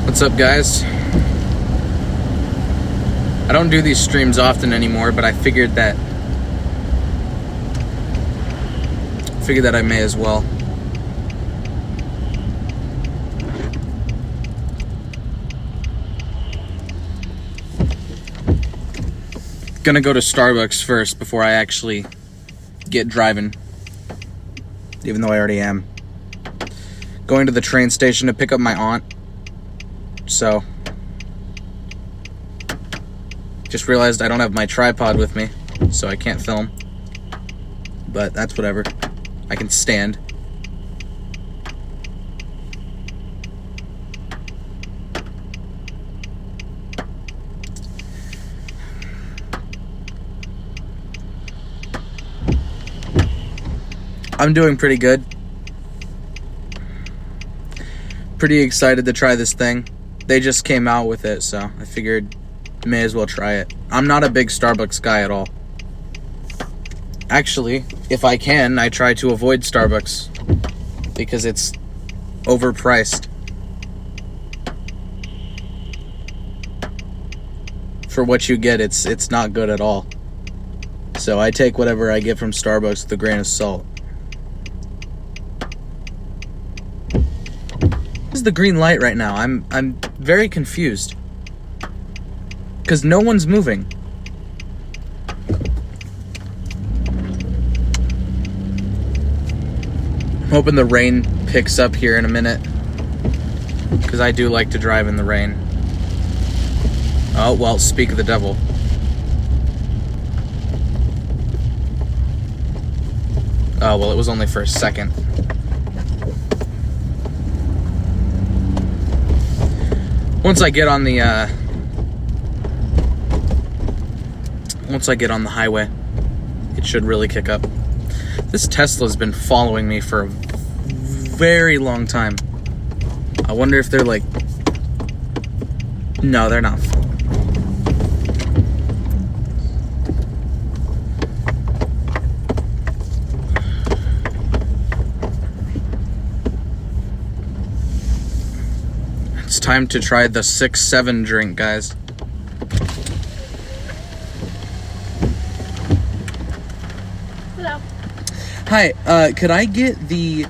What's up, guys? I don't do these streams often anymore, but I figured that I may as well. Gonna go to Starbucks first before I actually get driving, even though I already am. Going to the train station to pick up my aunt. So, just realized I don't have my tripod with me, so I can't film. But that's whatever. I can stand. I'm doing pretty good. Pretty excited to try this thing. They just came out with it, so I figured may as well try it. I'm not a big Starbucks guy at all. Actually, if I can, I try to avoid Starbucks because it's overpriced. For what you get, it's not good at all. So I take whatever I get from Starbucks with a grain of salt. This is the green light right now. I'm very confused because no one's moving. I'm hoping the rain picks up here in a minute because I do like to drive in the rain. Oh, well, speak of the devil. Oh, well, it was only for a second. Once I get on the highway, it should really kick up. This Tesla's been following me for a very long time. I wonder if they're like... No, they're not. It's time to try the 6-7 drink, guys. Hello. Hi, could I get the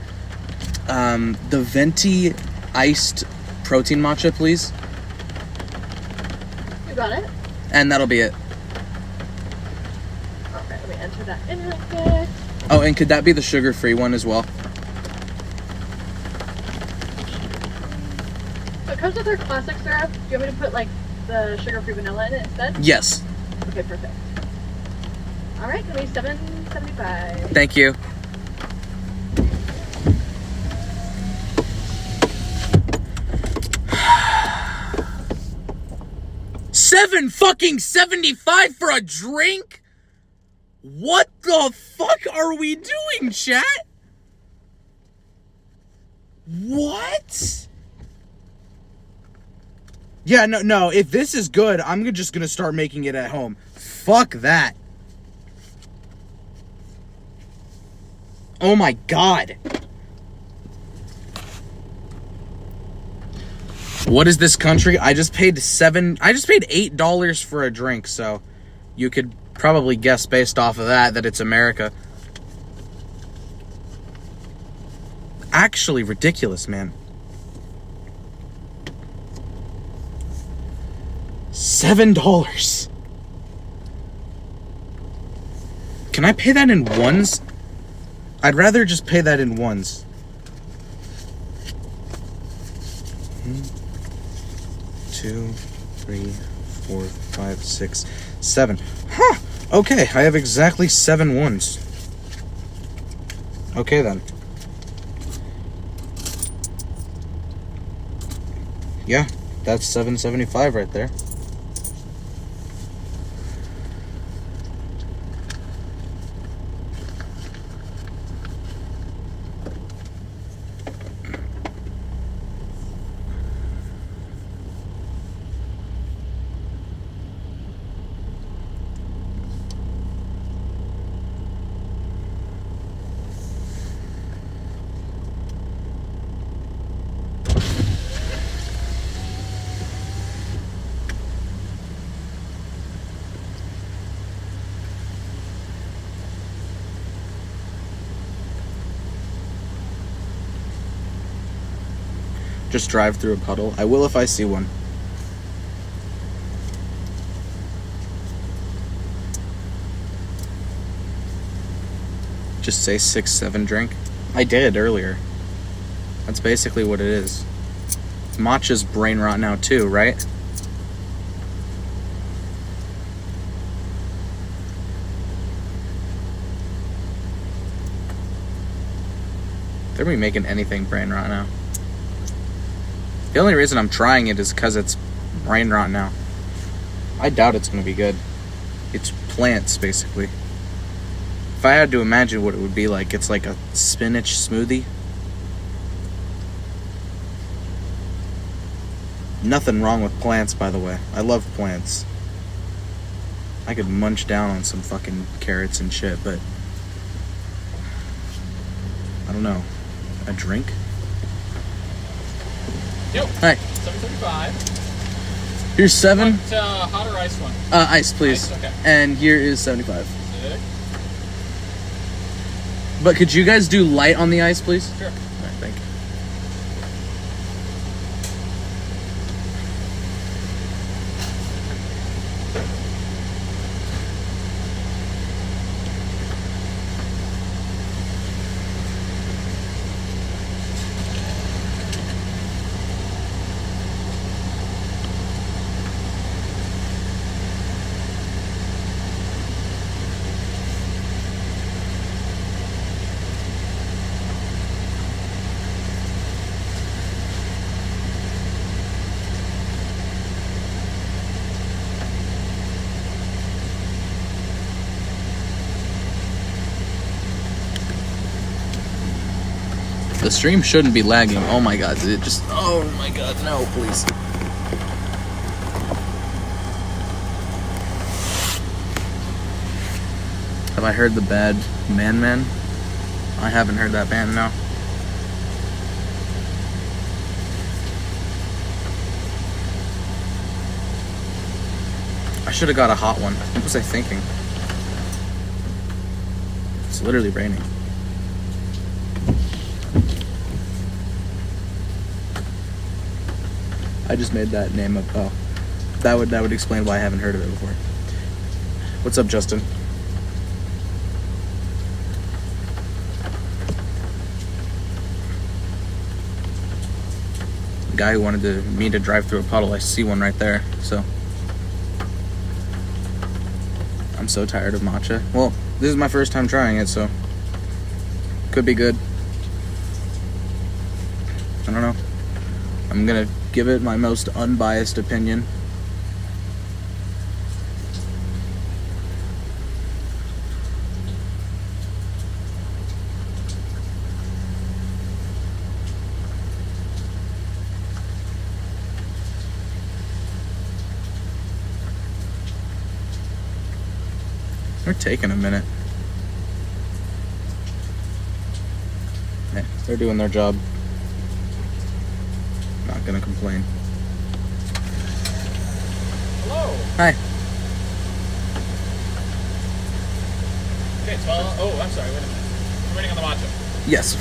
venti iced protein matcha, please? You got it? And that'll be it. Okay, let me enter that in real quick. Oh, and could that be the sugar-free one as well? So it comes with our classic syrup. Do you want me to put like the sugar-free vanilla in it instead? Yes. Okay, perfect. All right, gonna be $7.75. Thank you. $7.75 for a drink? What the fuck are we doing, chat? What? Yeah, no, if this is good, I'm just gonna start making it at home. Fuck that. Oh my god. What is this country? I just paid $8 for a drink, so you could probably guess based off of that it's America. Actually ridiculous, man. $7. Can I pay that in ones? I'd rather just pay that in ones. 2, 3, 4, 5, 6, 7. Huh. Okay, I have exactly 7 ones. Okay then. Yeah, that's $7.75 right there. Just drive through a puddle. I will if I see one. Just say 6-7 drink. I did earlier. That's basically what it is. Matcha's brain rot now too, right? They're gonna be making anything brain rot now. The only reason I'm trying it is because it's brain rot now. I doubt it's gonna be good. It's plants, basically. If I had to imagine what it would be like, it's like a spinach smoothie. Nothing wrong with plants, by the way. I love plants. I could munch down on some fucking carrots and shit, but I don't know. A drink? Yep. Hi. 735. Here's 7. Want hot or ice one? Ice, please. Ice, okay. And here is 75. Sick. But could you guys do light on the ice, please? Sure. All right, thank you. The stream shouldn't be lagging. Oh my god, it just... Oh my god, no, please. Have I heard the bad Man Man? I haven't heard that band, no. I should have got a hot one. What was I thinking? It's literally raining. I just made that name up. Oh, that would explain why I haven't heard of it before. What's up, Justin? The guy who wanted me to drive through a puddle. I see one right there. So I'm so tired of matcha. Well, this is my first time trying it, so could be good. I don't know. I'm gonna give it my most unbiased opinion. They're taking a minute. Yeah, they're doing their job. Not gonna complain. Hello. Hi. Okay, 12. Oh, I'm sorry. Wait a minute. I'm waiting on the matcha. Yes.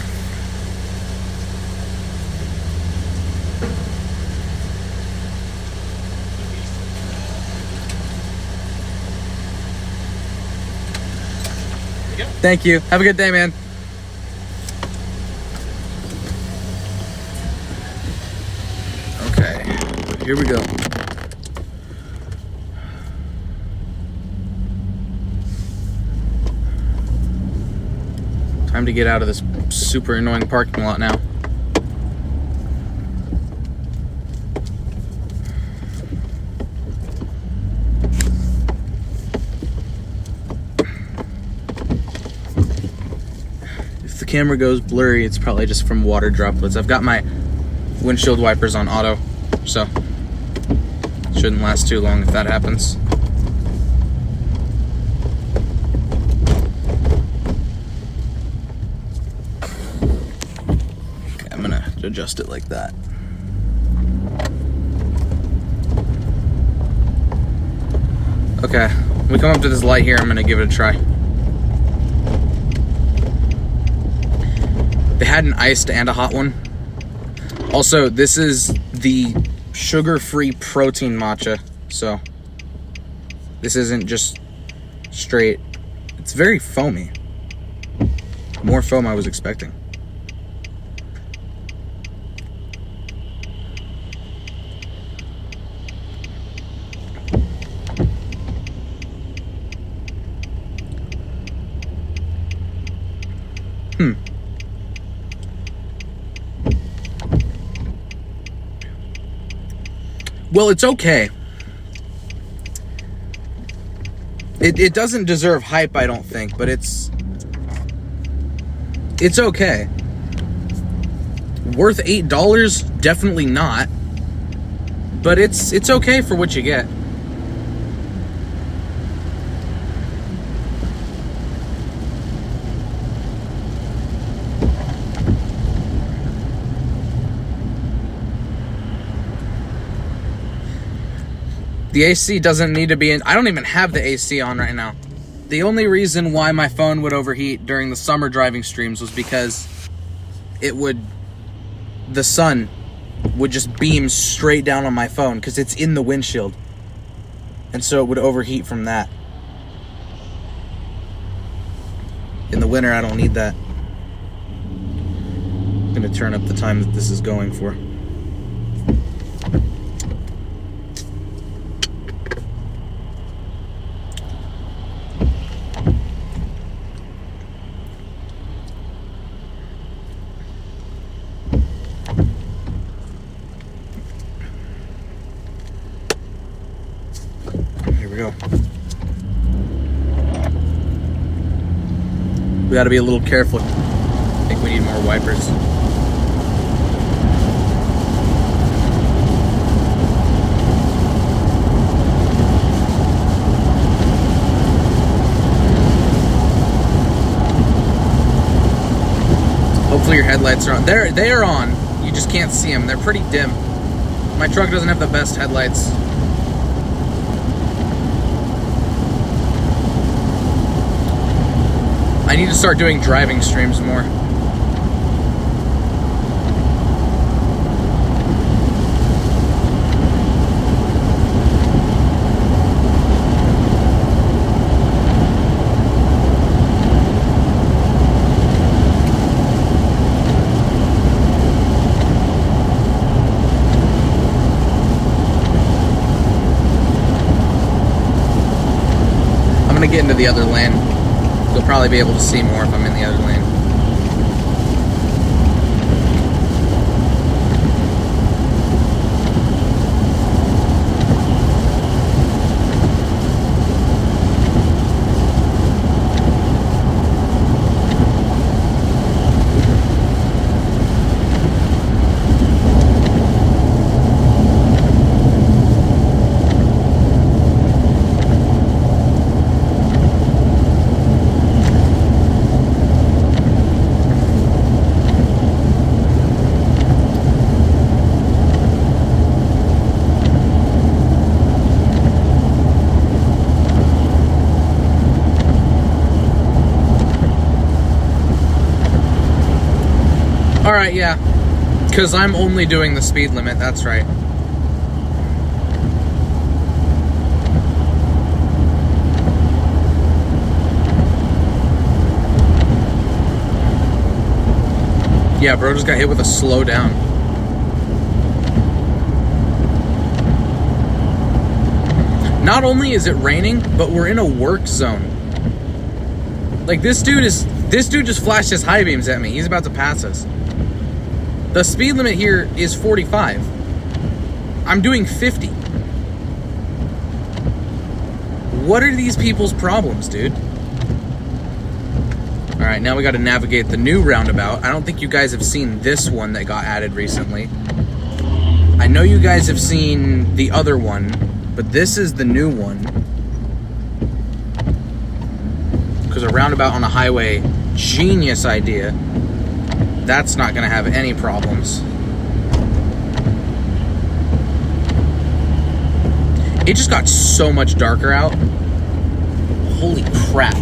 Here we go. Thank you. Have a good day, man. Okay, here we go. Time to get out of this super annoying parking lot now. If the camera goes blurry, it's probably just from water droplets. I've got my windshield wipers on auto, so it shouldn't last too long if that happens. Okay, I'm gonna adjust it like that. Okay, when we come up to this light here, I'm gonna give it a try. They had an iced and a hot one. Also, this is the sugar-free protein matcha, so this isn't just straight. It's very foamy. More foam I was expecting. Well, it's okay. It doesn't deserve hype, I don't think, but it's okay. Worth $8? Definitely not. But it's okay for what you get. The AC doesn't need to be in. I don't even have the AC on right now. The only reason why my phone would overheat during the summer driving streams was because the sun would just beam straight down on my phone because it's in the windshield. And so it would overheat from that. In the winter, I don't need that. I'm going to turn up the time that this is going for. Go. We got to be a little careful. I think we need more wipers. Hopefully your headlights are on. They are on. You just can't see them. They're pretty dim. My truck doesn't have the best headlights. I need to start doing driving streams more. I'm gonna get into the other lane. You'll probably be able to see more if I'm in the other lane. Alright, yeah. Because I'm only doing the speed limit, that's right. Yeah, bro just got hit with a slow down. Not only is it raining, but we're in a work zone. Like, this dude just flashed his high beams at me. He's about to pass us. The speed limit here is 45. I'm doing 50. What are these people's problems, dude? Alright, now we gotta navigate the new roundabout. I don't think you guys have seen this one that got added recently. I know you guys have seen the other one, but this is the new one. Because a roundabout on a highway, genius idea. That's not gonna have any problems. It just got so much darker out. Holy crap.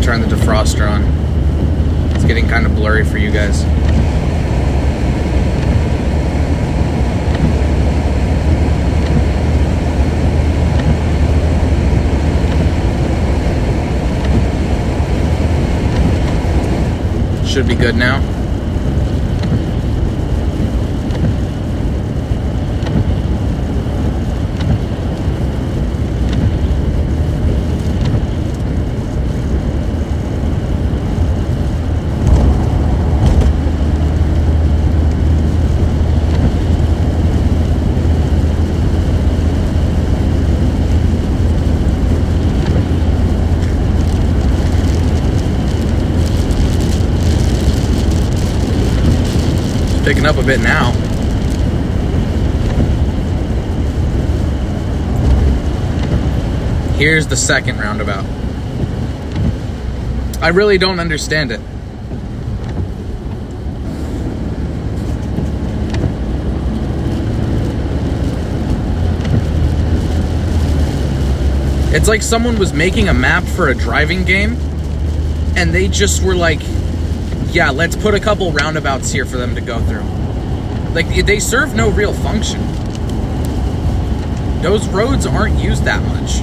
turn the defroster on. It's getting kind of blurry for you guys. Should be good now. Picking up a bit now. Here's the second roundabout. I really don't understand it. It's like someone was making a map for a driving game and they just were like, yeah, let's put a couple roundabouts here for them to go through. Like, they serve no real function. Those roads aren't used that much.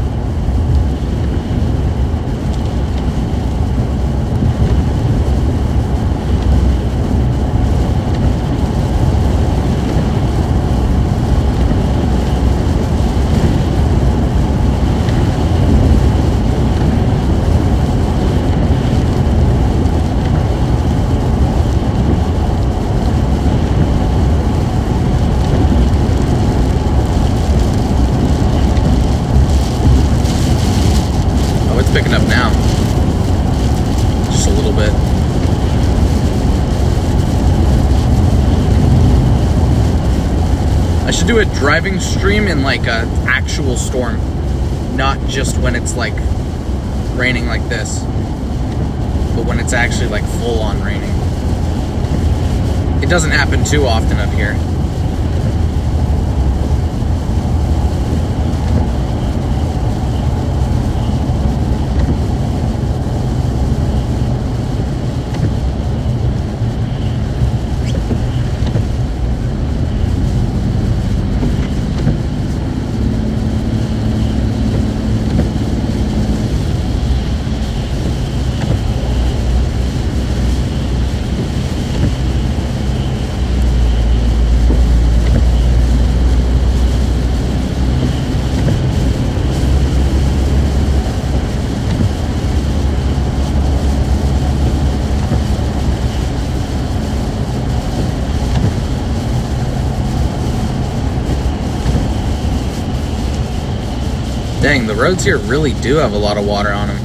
Picking up now. Just a little bit. I should do a driving stream in like a actual storm, not just when it's like raining like this, but when it's actually like full on raining. It doesn't happen too often up here. Dang, the roads here really do have a lot of water on them.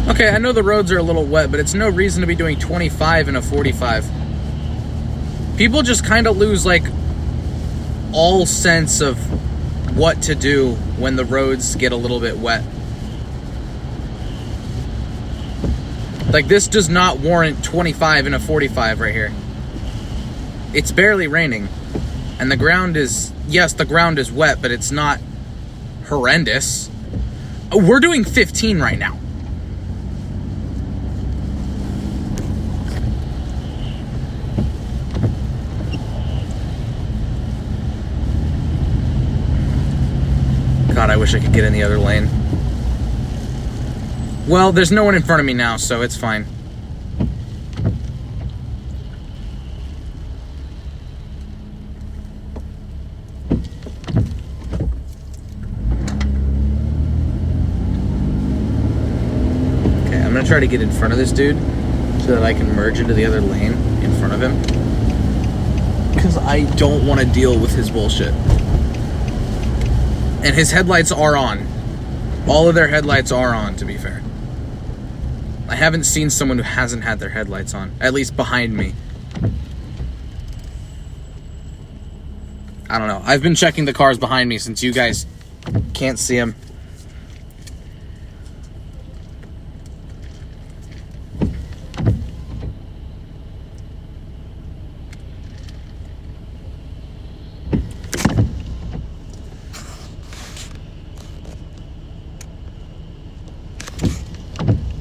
Okay, I know the roads are a little wet, but it's no reason to be doing 25 in a 45. People just kind of lose, like, all sense of what to do when the roads get a little bit wet. Like, this does not warrant 25 in a 45 right here. It's barely raining. And the ground is, yes, the ground is wet, but it's not horrendous. We're doing 15 right now. God, I wish I could get in the other lane. Well, there's no one in front of me now, so it's fine. Okay, I'm gonna try to get in front of this dude so that I can merge into the other lane in front of him. because I don't want to deal with his bullshit. And his headlights are on. All of their headlights are on, to be fair. I haven't seen someone who hasn't had their headlights on, at least behind me. I don't know. I've been checking the cars behind me since you guys can't see them.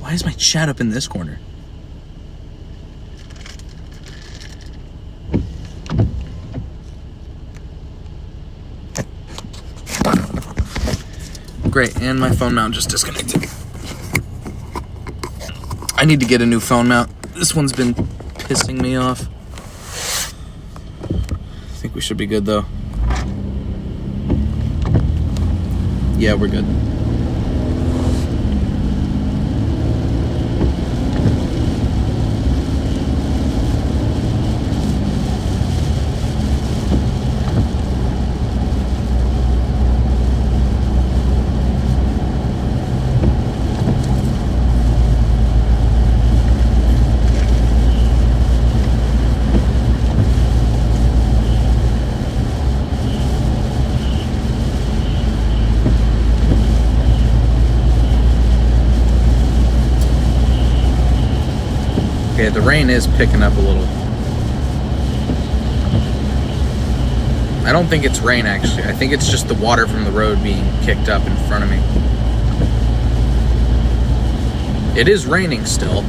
Why is my chat up in this corner? Great, and my phone mount just disconnected. I need to get a new phone mount. This one's been pissing me off. I think we should be good though. Yeah, we're good. Okay, the rain is picking up a little. I don't think it's rain, actually. I think it's just the water from the road being kicked up in front of me. It is raining still.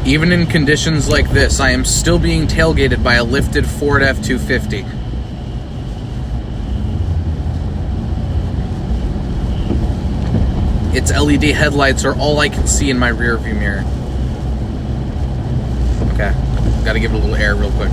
Even in conditions like this, I am still being tailgated by a lifted Ford F-250. Its LED headlights are all I can see in my rear view mirror. Okay, gotta give it a little air real quick.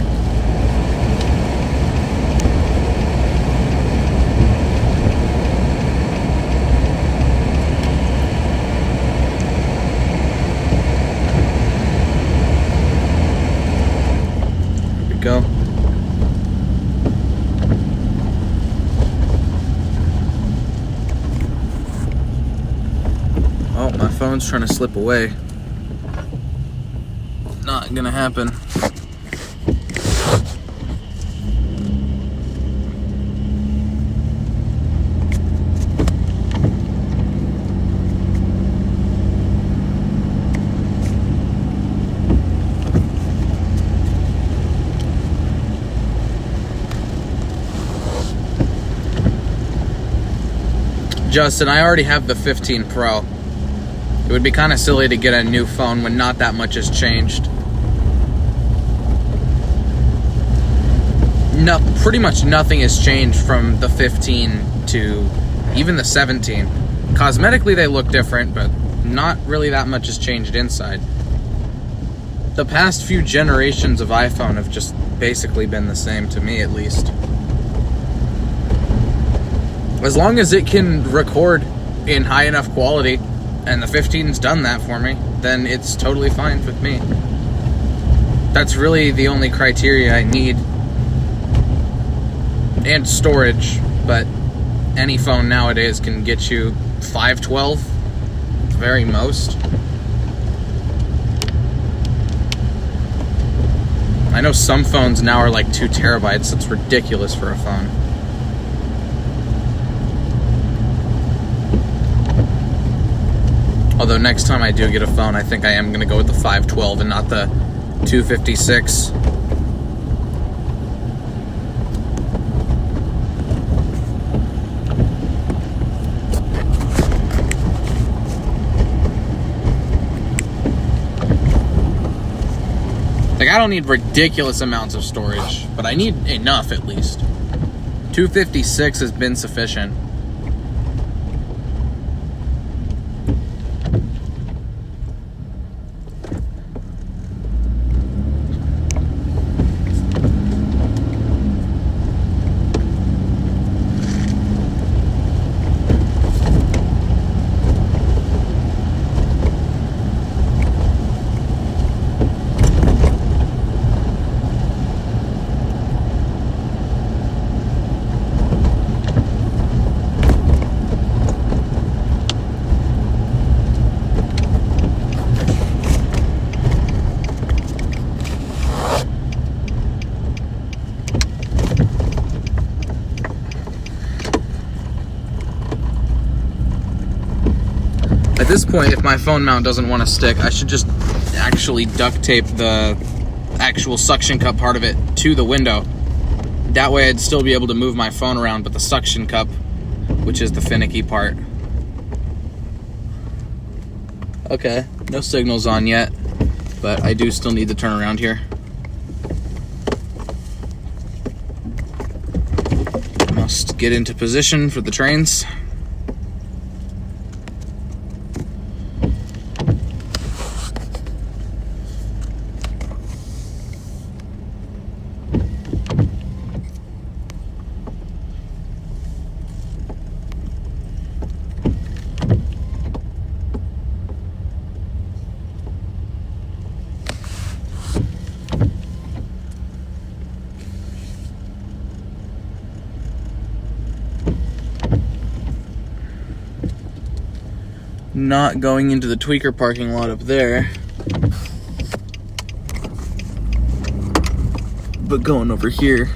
Go. Oh, my phone's trying to slip away. Not gonna happen. I Justin, I already have the 15 Pro. It would be kind of silly to get a new phone when not that much has changed. No, pretty much nothing has changed from the 15 to even the 17. Cosmetically, they look different, but not really that much has changed inside. The past few generations of iPhone have just basically been the same, to me at least. As long as it can record in high enough quality, and the 15's done that for me, then it's totally fine with me. That's really the only criteria I need. And storage, but any phone nowadays can get you 512, very most. I know some phones now are like 2 terabytes. It's ridiculous for a phone. Although next time I do get a phone, I think I am going to go with the 512 and not the 256. Like, I don't need ridiculous amounts of storage, but I need enough at least. 256 has been sufficient. At this point, if my phone mount doesn't want to stick, I should just actually duct tape the actual suction cup part of it to the window. That way I'd still be able to move my phone around, but the suction cup, which is the finicky part. Okay, no signals on yet, but I do still need to turn around here. Must get into position for the trains. Not going into the Tweaker parking lot up there, but going over here.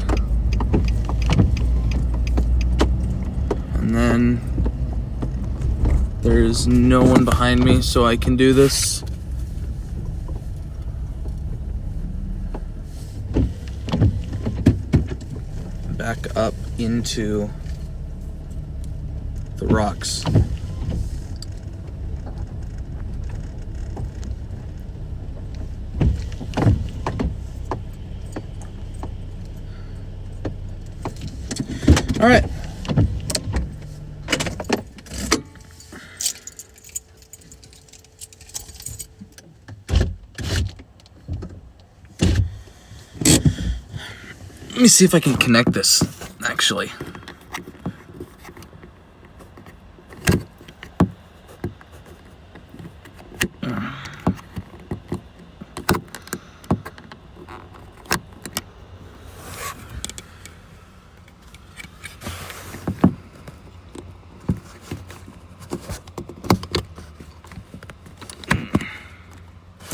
And then there's no one behind me, so I can do this. Back up into the rocks. All right. Let me see if I can connect this, actually.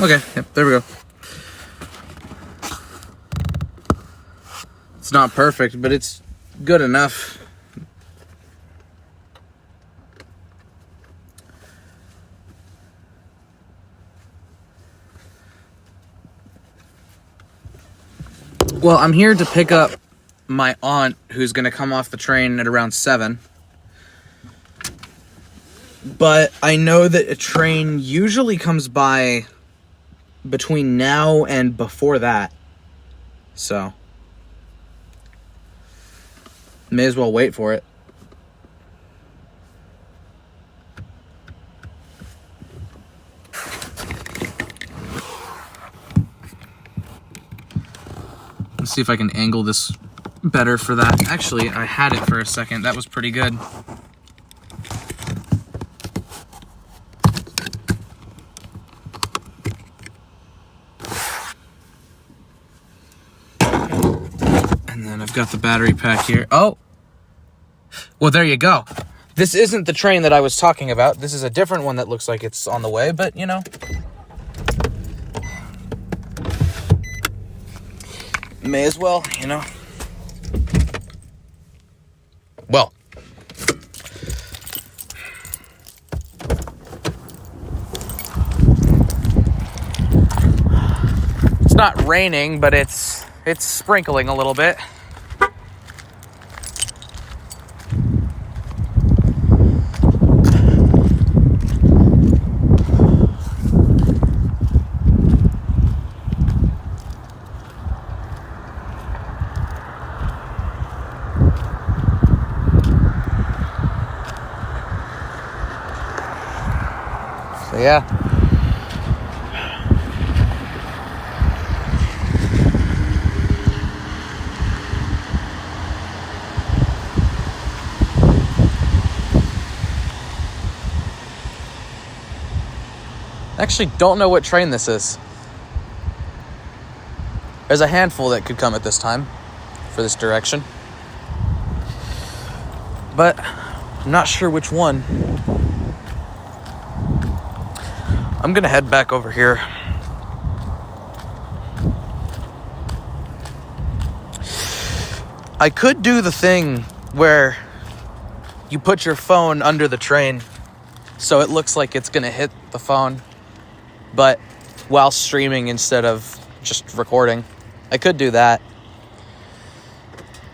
Okay, yep, there we go. It's not perfect, but it's good enough. Well, I'm here to pick up my aunt, who's going to come off the train at around 7. But I know that a train usually comes by between now and before that. So, may as well wait for it. Let's see if I can angle this better for that. Actually, I had it for a second. That was pretty good. And then I've got the battery pack here. Oh! Well, there you go. This isn't the train that I was talking about. This is a different one that looks like it's on the way, but, you know. May as well, you know. Well. It's not raining, but it's sprinkling a little bit. So yeah. Actually don't know what train this is. There's a handful that could come at this time for this direction. But I'm not sure which one. I'm gonna head back over here. I could do the thing where you put your phone under the train so it looks like it's gonna hit the phone, but while streaming instead of just recording. I could do that.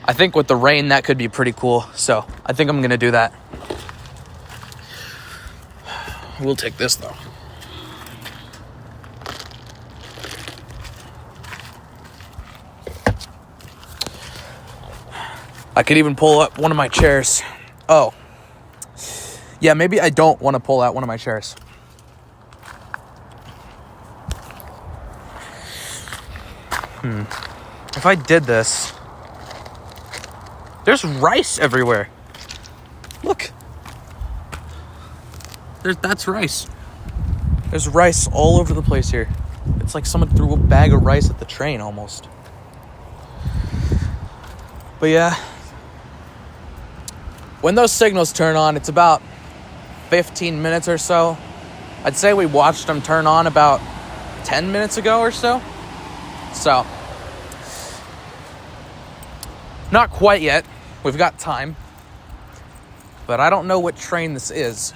I think with the rain that could be pretty cool, so I think I'm gonna do that. We'll take this though. I could even pull up one of my chairs. Oh. Yeah, maybe I don't want to pull out one of my chairs. If I did this... There's rice everywhere. Look. That's rice. There's rice all over the place here. It's like someone threw a bag of rice at the train almost. But yeah. When those signals turn on, it's about 15 minutes or so. I'd say we watched them turn on about 10 minutes ago or so. So, not quite yet. We've got time. But I don't know what train this is.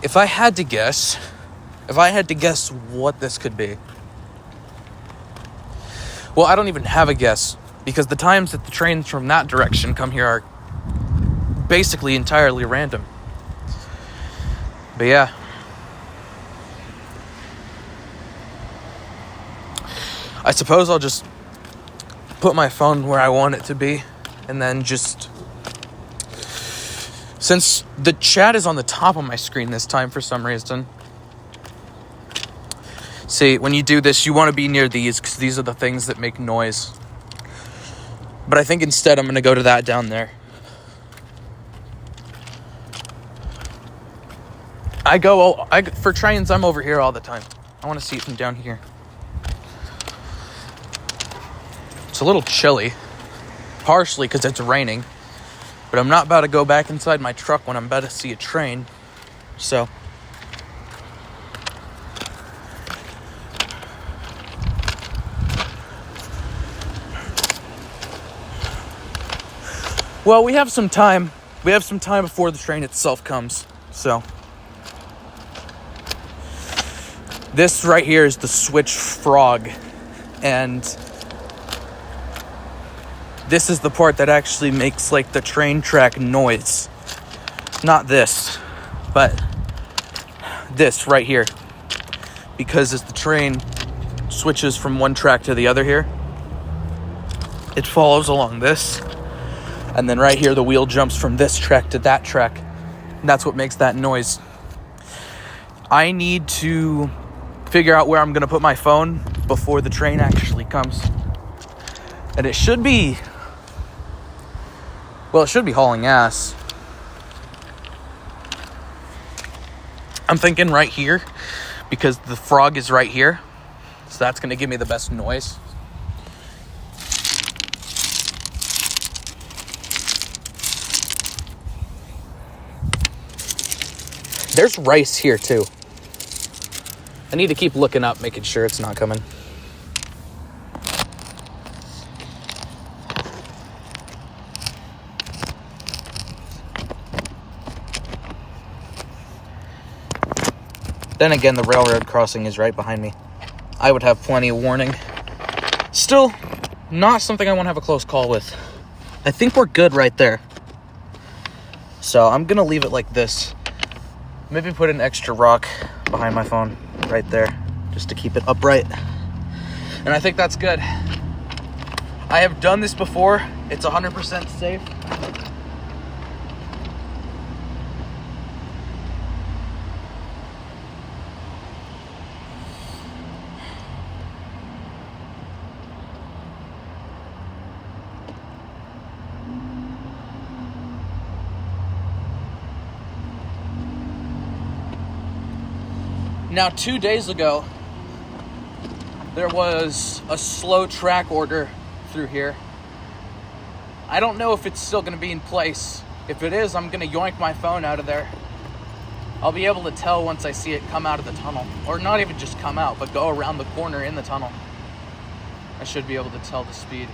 If I had to guess what this could be. Well, I don't even have a guess. Because the times that the trains from that direction come here are basically entirely random. But yeah. I suppose I'll just put my phone where I want it to be. And then just... Since the chat is on the top of my screen this time for some reason. See, when you do this, you want to be near these. Because these are the things that make noise. But I think instead I'm going to go to that down there. For trains, I'm over here all the time. I want to see it from down here. It's a little chilly. Partially because it's raining. But I'm not about to go back inside my truck when I'm about to see a train. So... Well, we have some time. We have some time before the train itself comes. So. This right here is the Switch Frog. And This is the part that actually makes like the train track noise. Not this, but this right here. Because as the train switches from one track to the other here, it follows along this. And then right here, the wheel jumps from this track to that track. And that's what makes that noise. I need to figure out where I'm going to put my phone before the train actually comes. And it should be hauling ass. I'm thinking right here because the frog is right here. So that's going to give me the best noise. There's rice here too. I need to keep looking up, making sure it's not coming. Then again, the railroad crossing is right behind me. I would have plenty of warning. Still, not something I want to have a close call with. I think we're good right there. So I'm going to leave it like this. Maybe put an extra rock behind my phone right there just to keep it upright. And I think that's good. I have done this before. It's 100% safe. Now, 2 days ago, there was a slow track order through here. I don't know if it's still going to be in place. If it is, I'm going to yoink my phone out of there. I'll be able to tell once I see it come out of the tunnel. Or not even just come out, but go around the corner in the tunnel. I should be able to tell the speed.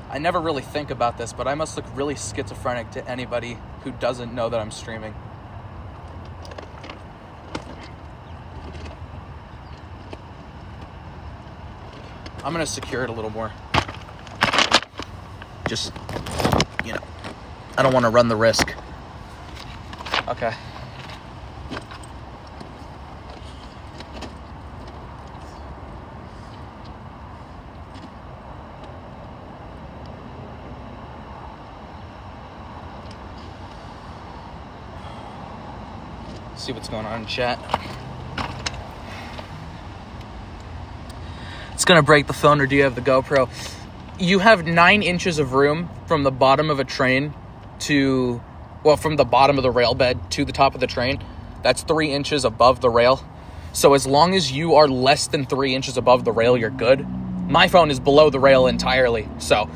I never really think about this, but I must look really schizophrenic to anybody who doesn't know that I'm streaming. I'm gonna secure it a little more. Just, I don't want to run the risk. Okay. See what's going on in chat. It's gonna break the phone, or do you have the GoPro? You have 9 inches of room from the bottom of a train from the bottom of the rail bed to the top of the train. That's 3 inches above the rail. So as long as you are less than 3 inches above the rail, you're good. My phone is below the rail entirely, so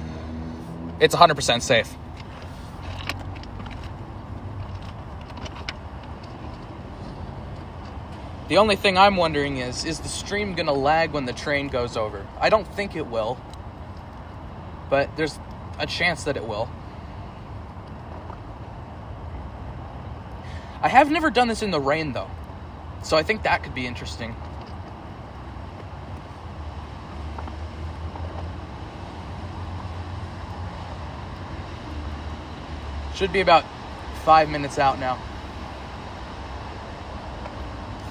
it's 100% safe. The only thing I'm wondering is the stream gonna lag when the train goes over? I don't think it will, but there's a chance that it will. I have never done this in the rain though, so I think that could be interesting. Should be about 5 minutes out now.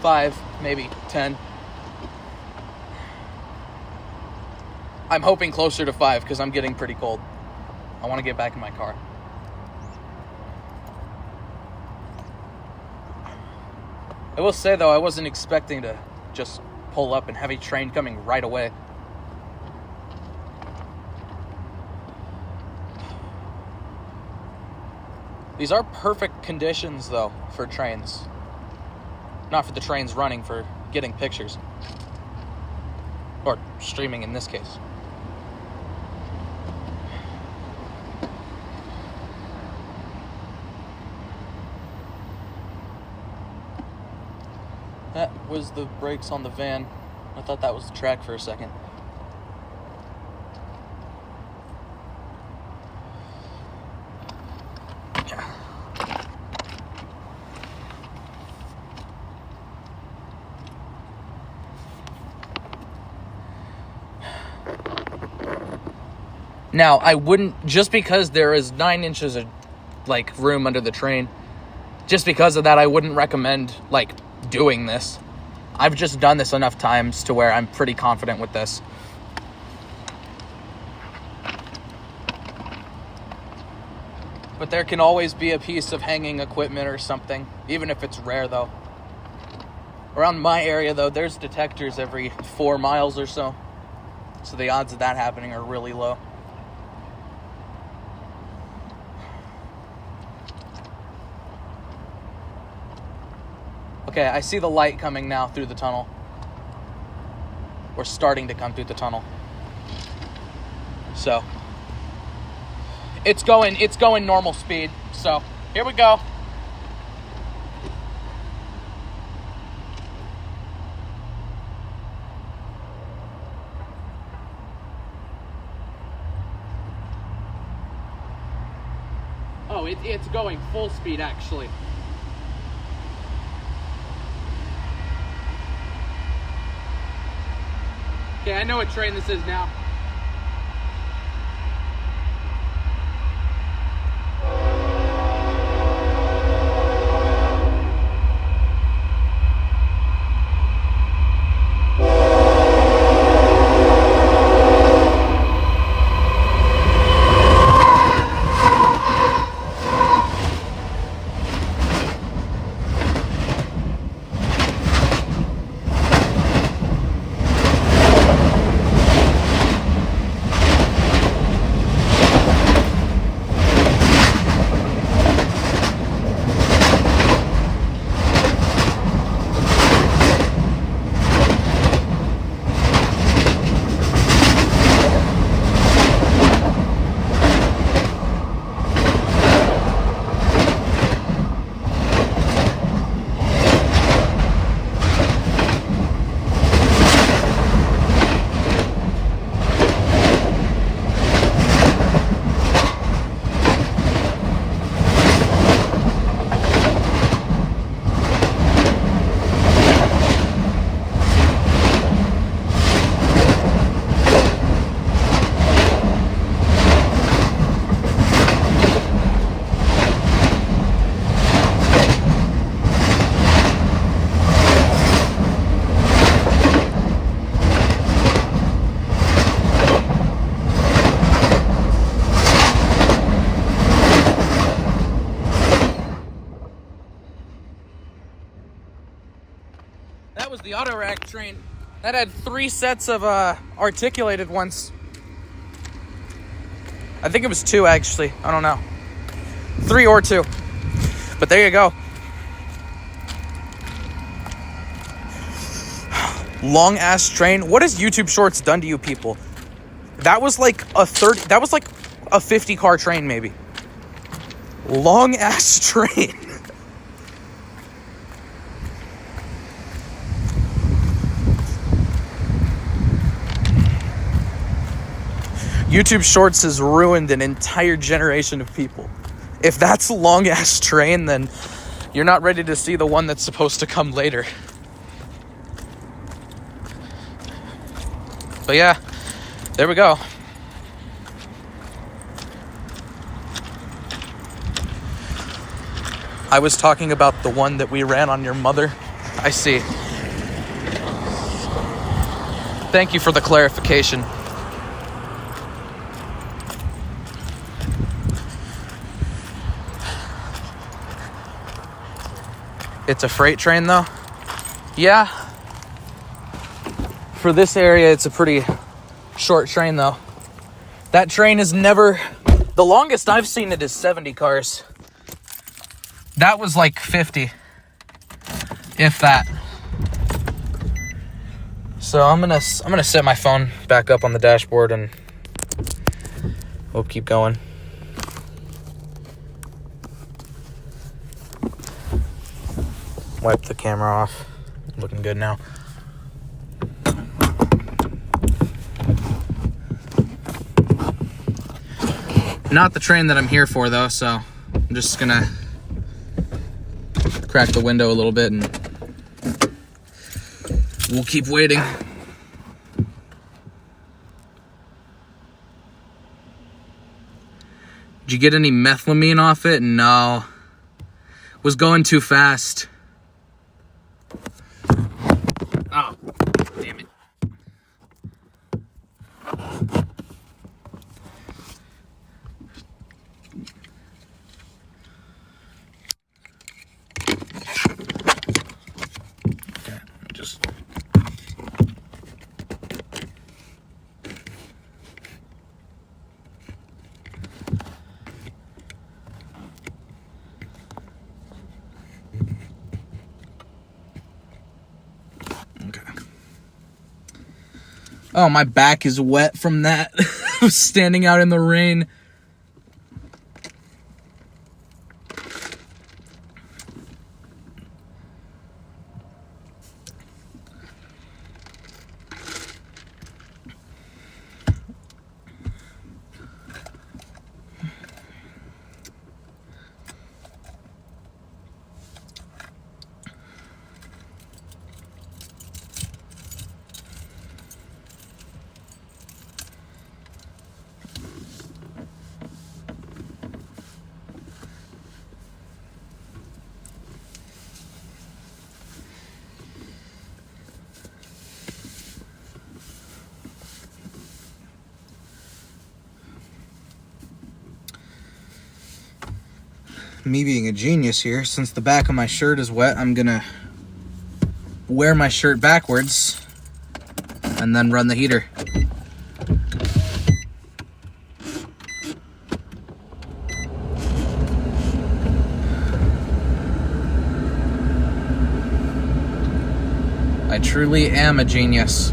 5, maybe 10. I'm hoping closer to 5 because I'm getting pretty cold. I want to get back in my car. I will say though, I wasn't expecting to just pull up and have a train coming right away. These are perfect conditions though for trains. Not for the trains running, for getting pictures. Or streaming in this case. That was the brakes on the van. I thought that was the track for a second. Now, I wouldn't, just because there is 9 inches of, like, room under the train, just because of that, I wouldn't recommend, like, doing this. I've just done this enough times to where I'm pretty confident with this. But there can always be a piece of hanging equipment or something, even if it's rare, though. Around my area, though, there's detectors every 4 miles or so. So the odds of that happening are really low. Okay, I see the light coming now through the tunnel. Or starting to come through the tunnel. So it's going normal speed. So here we go. Oh, it's going full speed actually. Okay, I know what train this is now. That was the Autorack train. That had 3 sets of articulated ones. I think it was 2 actually. I don't know. 3 or 2. But there you go. Long ass train. What has YouTube Shorts done to you people? That was like a 50 car train maybe. Long ass train. YouTube Shorts has ruined an entire generation of people. If that's a long-ass train, then you're not ready to see the one that's supposed to come later. But yeah, there we go. I was talking about the one that we ran on your mother. I see. Thank you for the clarification. It's a freight train though? Yeah. For this area, it's a pretty short train though. That train is never... The longest I've seen it is 70 cars. That was like 50. If that. So I'm gonna set my phone back up on the dashboard and we'll keep going. Wipe the camera off. Looking good now. Not the train that I'm here for though, so I'm just gonna crack the window a little bit and we'll keep waiting. Did you get any methylamine off it? No. Was going too fast. Oh, damn it. Okay, just... Oh, my back is wet from that. Standing out in the rain. Me being a genius here, since the back of my shirt is wet, I'm gonna wear my shirt backwards and then run the heater. I truly am a genius.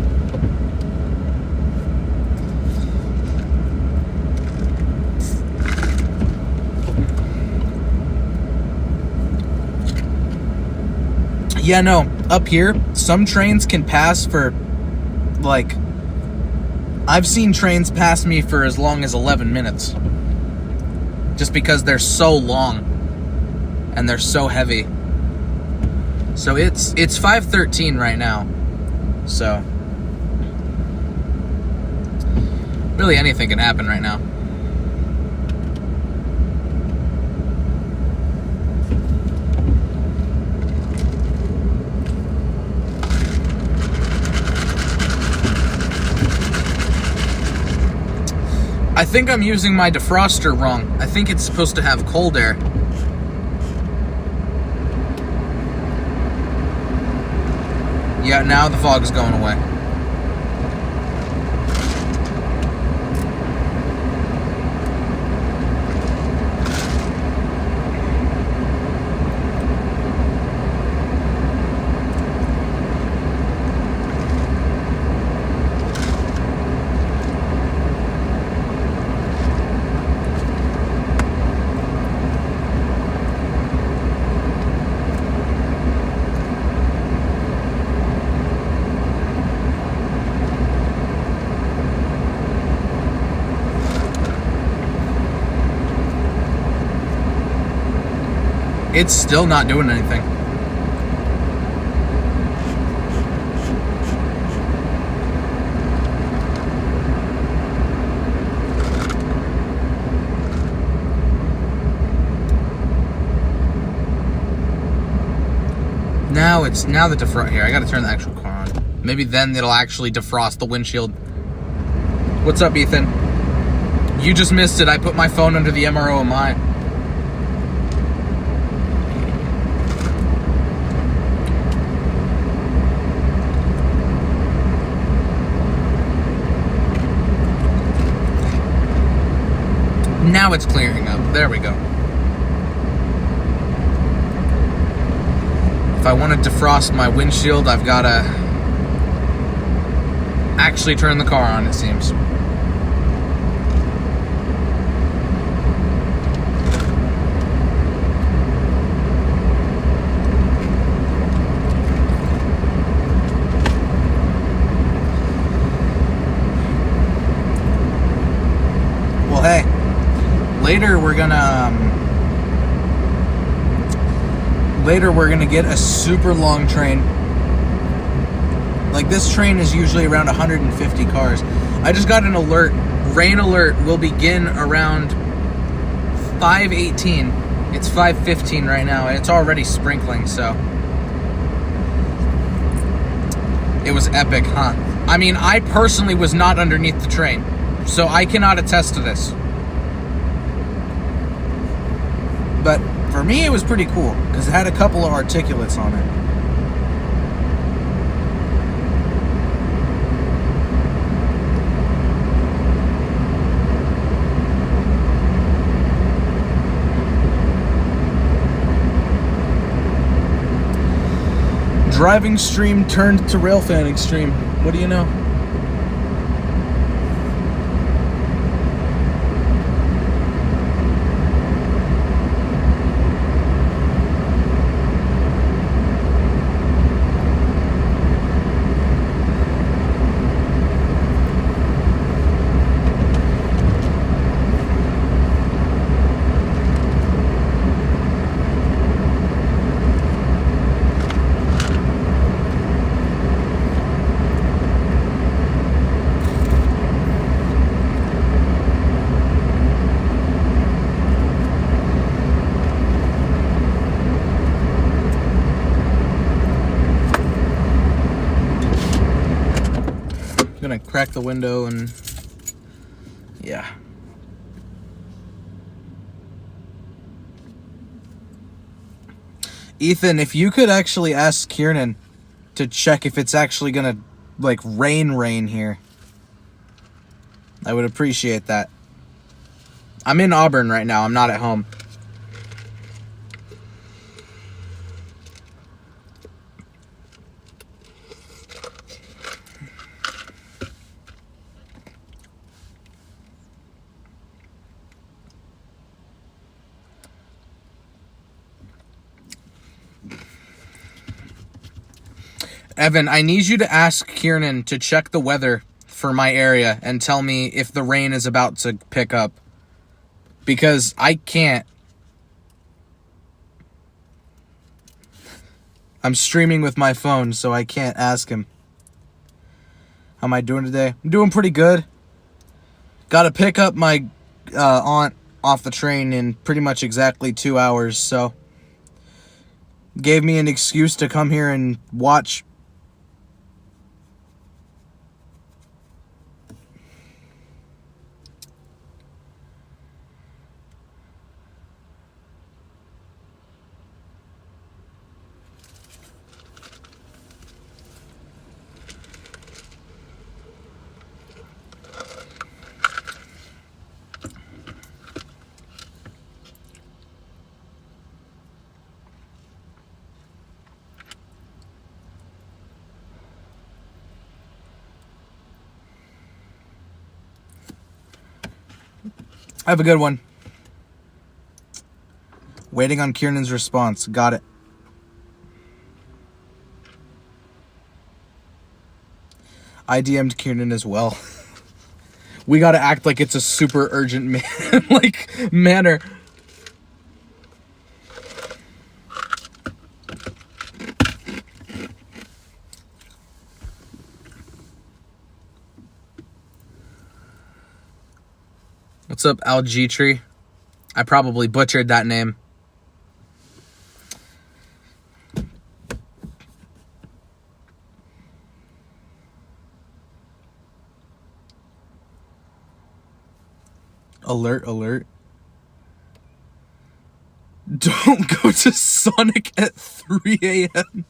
Yeah, no, up here, some trains can pass for, like, I've seen trains pass me for as long as 11 minutes. Just because they're so long and they're so heavy. So it's 5:13 right now. So really anything can happen right now. I think I'm using my defroster wrong. I think it's supposed to have cold air. Yeah, now the fog is going away. It's still not doing anything. Now the defrost here. I gotta turn the actual car on. Maybe then it'll actually defrost the windshield. What's up, Ethan? You just missed it. I put my phone under the MRO-MI. Now it's clearing up. There we go. If I want to defrost my windshield, I've got to actually turn the car on, it seems. Well, hey. Later we're gonna get a super long train. Like, this train is usually around 150 cars. I just got an alert. Rain alert will begin around 5:18. It's 5:15 right now, and it's already sprinkling, so. It was epic, huh? I mean, I personally was not underneath the train, so I cannot attest to this. But for me, it was pretty cool, because it had a couple of articulates on it. Driving stream turned to rail fanning stream. What do you know? Gonna crack the window and yeah. Ethan, if you could actually ask Kiernan to check if it's actually gonna like rain here, I would appreciate that. I'm in Auburn right now. I'm not at home. Evan, I need you to ask Kiernan to check the weather for my area and tell me if the rain is about to pick up. Because I can't. I'm streaming with my phone, so I can't ask him. How am I doing today? I'm doing pretty good. Got to pick up my aunt off the train in pretty much exactly 2 hours, so gave me an excuse to come here and watch. Have a good one. Waiting on Kiernan's response. Got it. I DM'd Kiernan as well. We gotta act like it's a super urgent manner. What's up, Algetri? I probably butchered that name. Alert, alert. Don't go to Sonic at 3 a.m.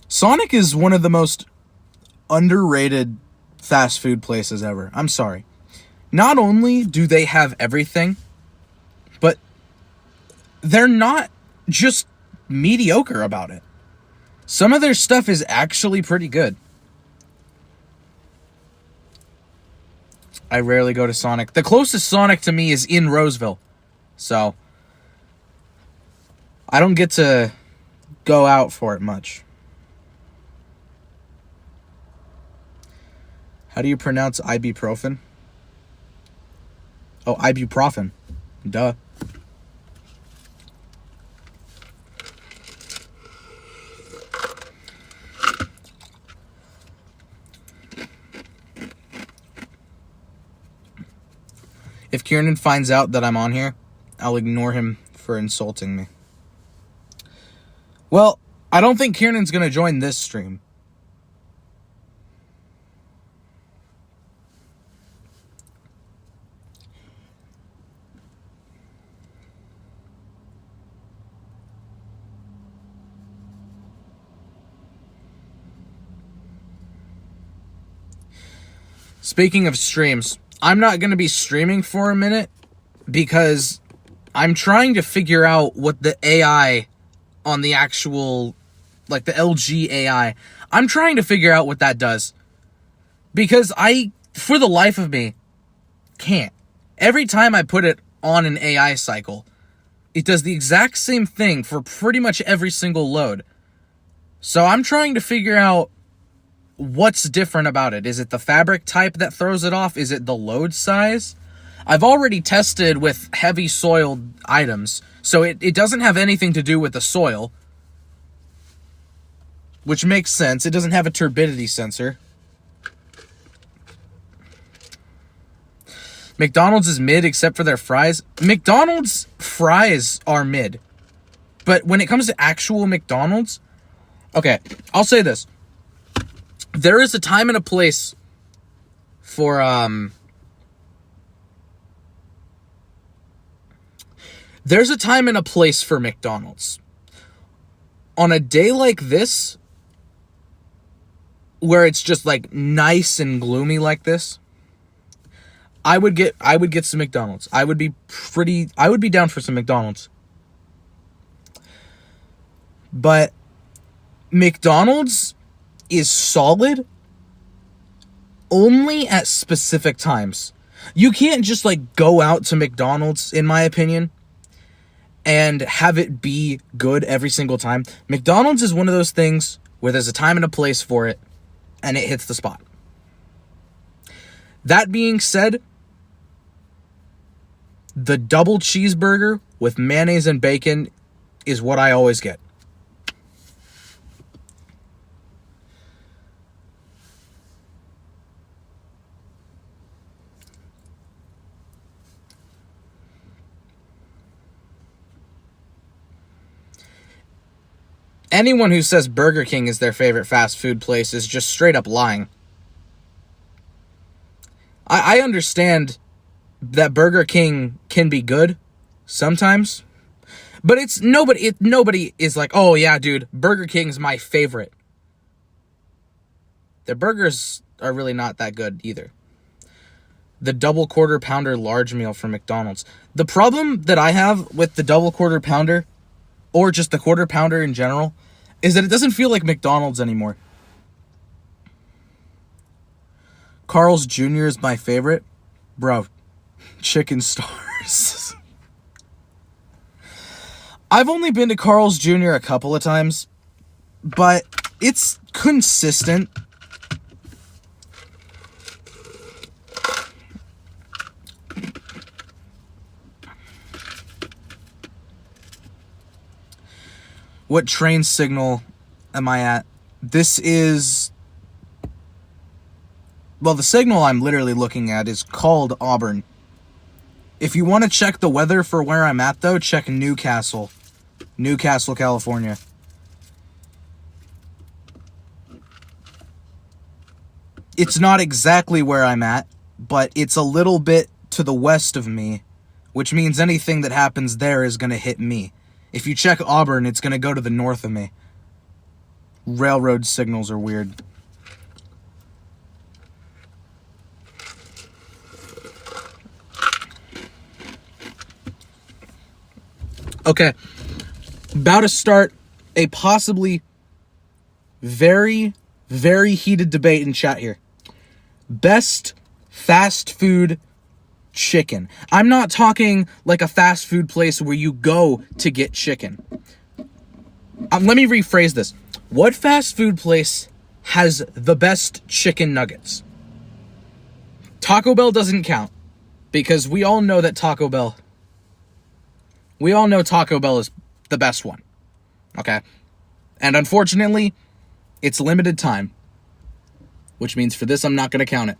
Sonic is one of the most underrated fast food places ever. I'm sorry. Not only do they have everything, but they're not just mediocre about it. Some of their stuff is actually pretty good. I rarely go to Sonic. The closest Sonic to me is in Roseville. So I don't get to go out for it much. How do you pronounce ibuprofen? Oh, ibuprofen. Duh. If Kieran finds out that I'm on here, I'll ignore him for insulting me. Well, I don't think Kieran's going to join this stream. Speaking of streams, I'm not going to be streaming for a minute because I'm trying to figure out what the AI on the actual, like the LG AI, I'm trying to figure out what that does. Because I, for the life of me, can't. Every time I put it on an AI cycle, it does the exact same thing for pretty much every single load. So I'm trying to figure out what's different about it. Is it the fabric type that throws it off? Is it the load size? I've already tested with heavy soiled items, so it doesn't have anything to do with the soil. Which makes sense. It doesn't have a turbidity sensor. McDonald's is mid except for their fries. McDonald's fries are mid. But when it comes to actual McDonald's... Okay, I'll say this. There is a time and a place for, There's a time and a place for McDonald's. On a day like this, where it's just like nice and gloomy like this, I would get some McDonald's. I would be down for some McDonald's. But McDonald's is solid only at specific times. You can't just like go out to McDonald's, in my opinion, and have it be good every single time. McDonald's is one of those things where there's a time and a place for it, and it hits the spot. That being said, the double cheeseburger with mayonnaise and bacon is what I always get. Anyone who says Burger King is their favorite fast food place is just straight up lying. I understand that Burger King can be good sometimes, but it's nobody is like, oh yeah, dude, Burger King's my favorite. Their burgers are really not that good either. The double quarter pounder large meal from McDonald's. The problem that I have with the double quarter pounder, or just the quarter pounder in general, is that it doesn't feel like McDonald's anymore. Carl's Jr. is my favorite. Bro, chicken stars. I've only been to Carl's Jr. a couple of times, but it's consistent. What train signal am I at? This is... Well, the signal I'm literally looking at is called Auburn. If you want to check the weather for where I'm at, though, check Newcastle. Newcastle, California. It's not exactly where I'm at, but it's a little bit to the west of me, which means anything that happens there is going to hit me. If you check Auburn, it's going to go to the north of me. Railroad signals are weird. Okay. About to start a possibly very, very heated debate in chat here. Best fast food chicken. I'm not talking like a fast food place where you go to get chicken. Let me rephrase this. What fast food place has the best chicken nuggets? Taco Bell doesn't count. Because we all know that Taco Bell... We all know Taco Bell is the best one. Okay? And unfortunately, it's limited time. Which means for this, I'm not going to count it.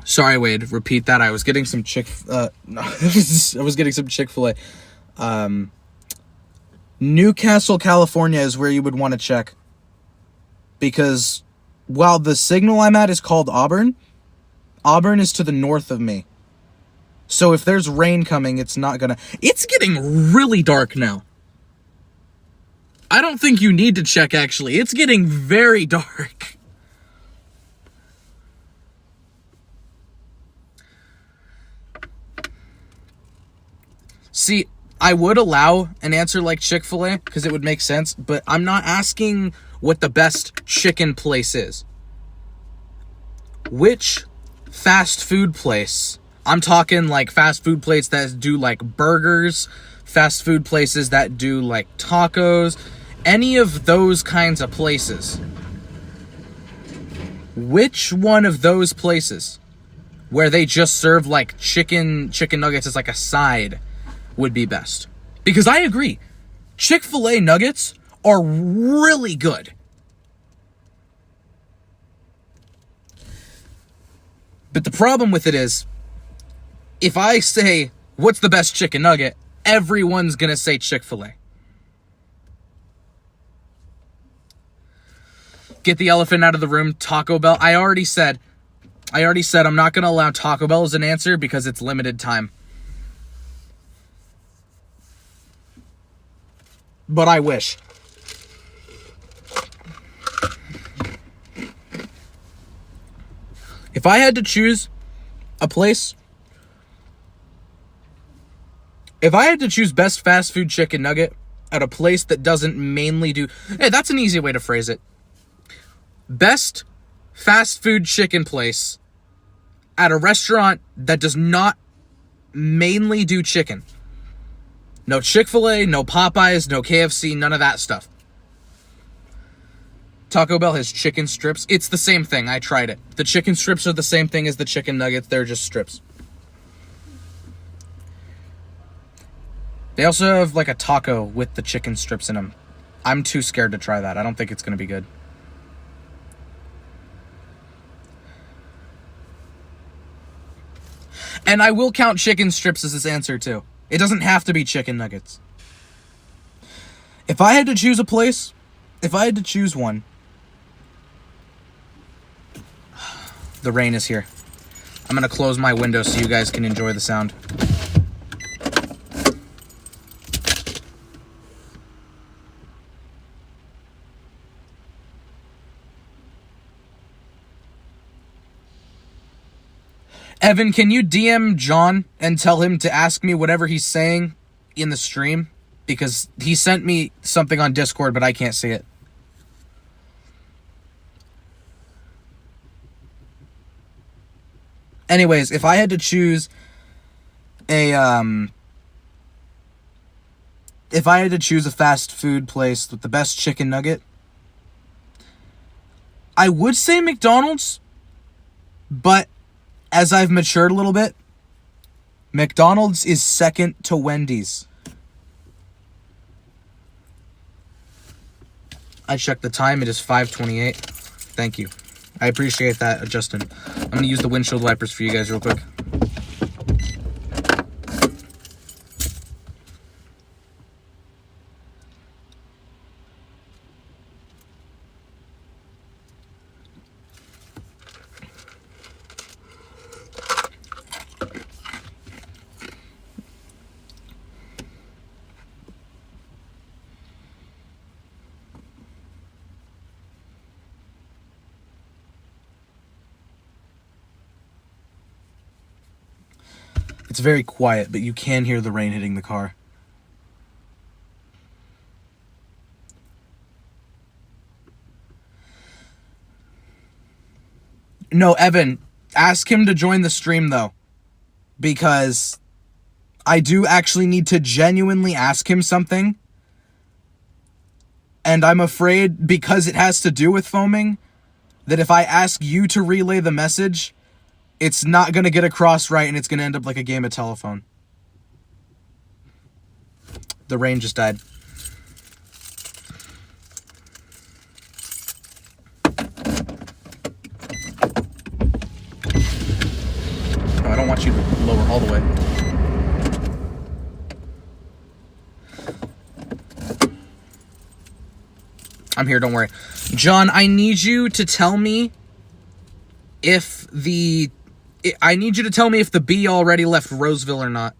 Sorry, Wade. Repeat that. I was getting some I was getting some Chick-fil-A. Newcastle, California is where you would want to check. Because while the signal I'm at is called Auburn, Auburn is to the north of me. So if there's rain coming, it's not gonna... It's getting really dark now. I don't think you need to check, actually. It's getting very dark. See, I would allow an answer like Chick-fil-A, because it would make sense, but I'm not asking what the best chicken place is. Which fast food place... I'm talking like fast food places that do like burgers, fast food places that do like tacos, any of those kinds of places. Which one of those places where they just serve like chicken nuggets as like a side would be best? Because I agree, Chick-fil-A nuggets are really good. But the problem with it is, if I say, what's the best chicken nugget, everyone's going to say Chick-fil-A. Get the elephant out of the room, Taco Bell. I already said I'm not going to allow Taco Bell as an answer because it's limited time. But I wish. If I had to choose a place... If I had to choose best fast food chicken nugget at a place that doesn't mainly do... Hey, that's an easy way to phrase it. Best fast food chicken place at a restaurant that does not mainly do chicken. No Chick-fil-A, no Popeyes, no KFC, none of that stuff. Taco Bell has chicken strips. It's the same thing. I tried it. The chicken strips are the same thing as the chicken nuggets. They're just strips. They also have like a taco with the chicken strips in them. I'm too scared to try that. I don't think it's going to be good. And I will count chicken strips as this answer too. It doesn't have to be chicken nuggets. If I had to choose a place, if I had to choose one... The rain is here. I'm going to close my window so you guys can enjoy the sound. Evan, can you DM John and tell him to ask me whatever he's saying in the stream? Because he sent me something on Discord, but I can't see it. Anyways, if I had to choose a fast food place with the best chicken nugget, I would say McDonald's, but as I've matured a little bit, McDonald's is second to Wendy's. I checked the time. It is 5:28. Thank you. I appreciate that, Justin. I'm going to use the windshield wipers for you guys real quick. It's very quiet, but you can hear the rain hitting the car. No, Evan, ask him to join the stream, though. Because I do actually need to genuinely ask him something. And I'm afraid, because it has to do with foaming, that if I ask you to relay the message, it's not going to get across right, and it's going to end up like a game of telephone. The rain just died. Oh, I don't want you to lower all the way. I'm here, don't worry. John, I need you to tell me if the bee already left Roseville or not.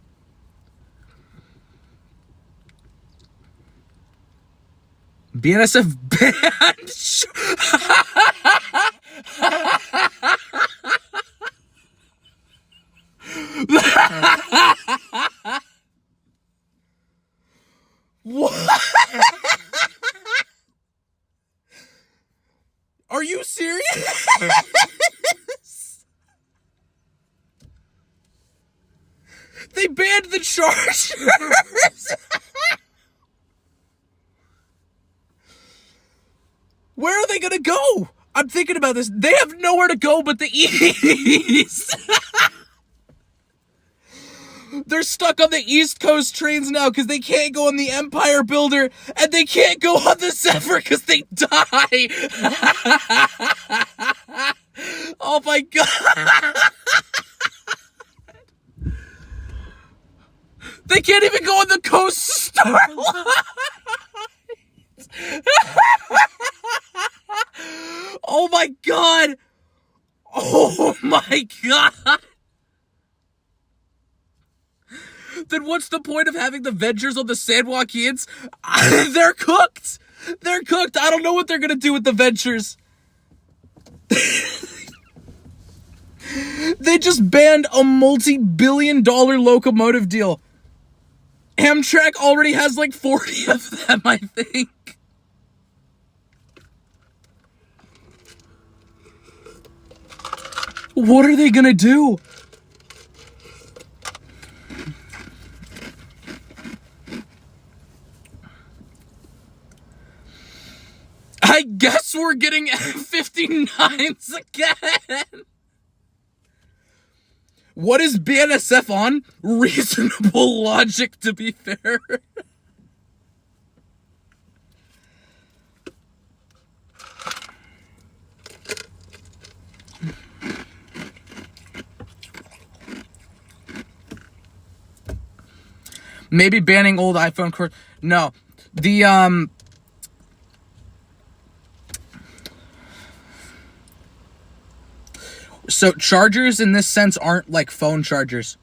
BNSF banned. What? Are you serious? They banned the Chargers. Where are they going to go? I'm thinking about this. They have nowhere to go but the East. They're stuck on the East Coast trains now because they can't go on the Empire Builder and they can't go on the Zephyr because they die. Oh my God. They can't even go on the Coast Starlight. Oh my God. Oh my God. Then what's the point of having the Vengers on the San Joaquins? They're cooked. They're cooked. I don't know what they're going to do with the Ventures. They just banned a multi-billion-dollar locomotive deal. Amtrak already has like 40 of them, I think. What are they going to do? I guess we're getting F-59s again. What is BNSF on? Reasonable logic, to be fair. Maybe banning old iPhone cords. No. So chargers in this sense aren't like phone chargers.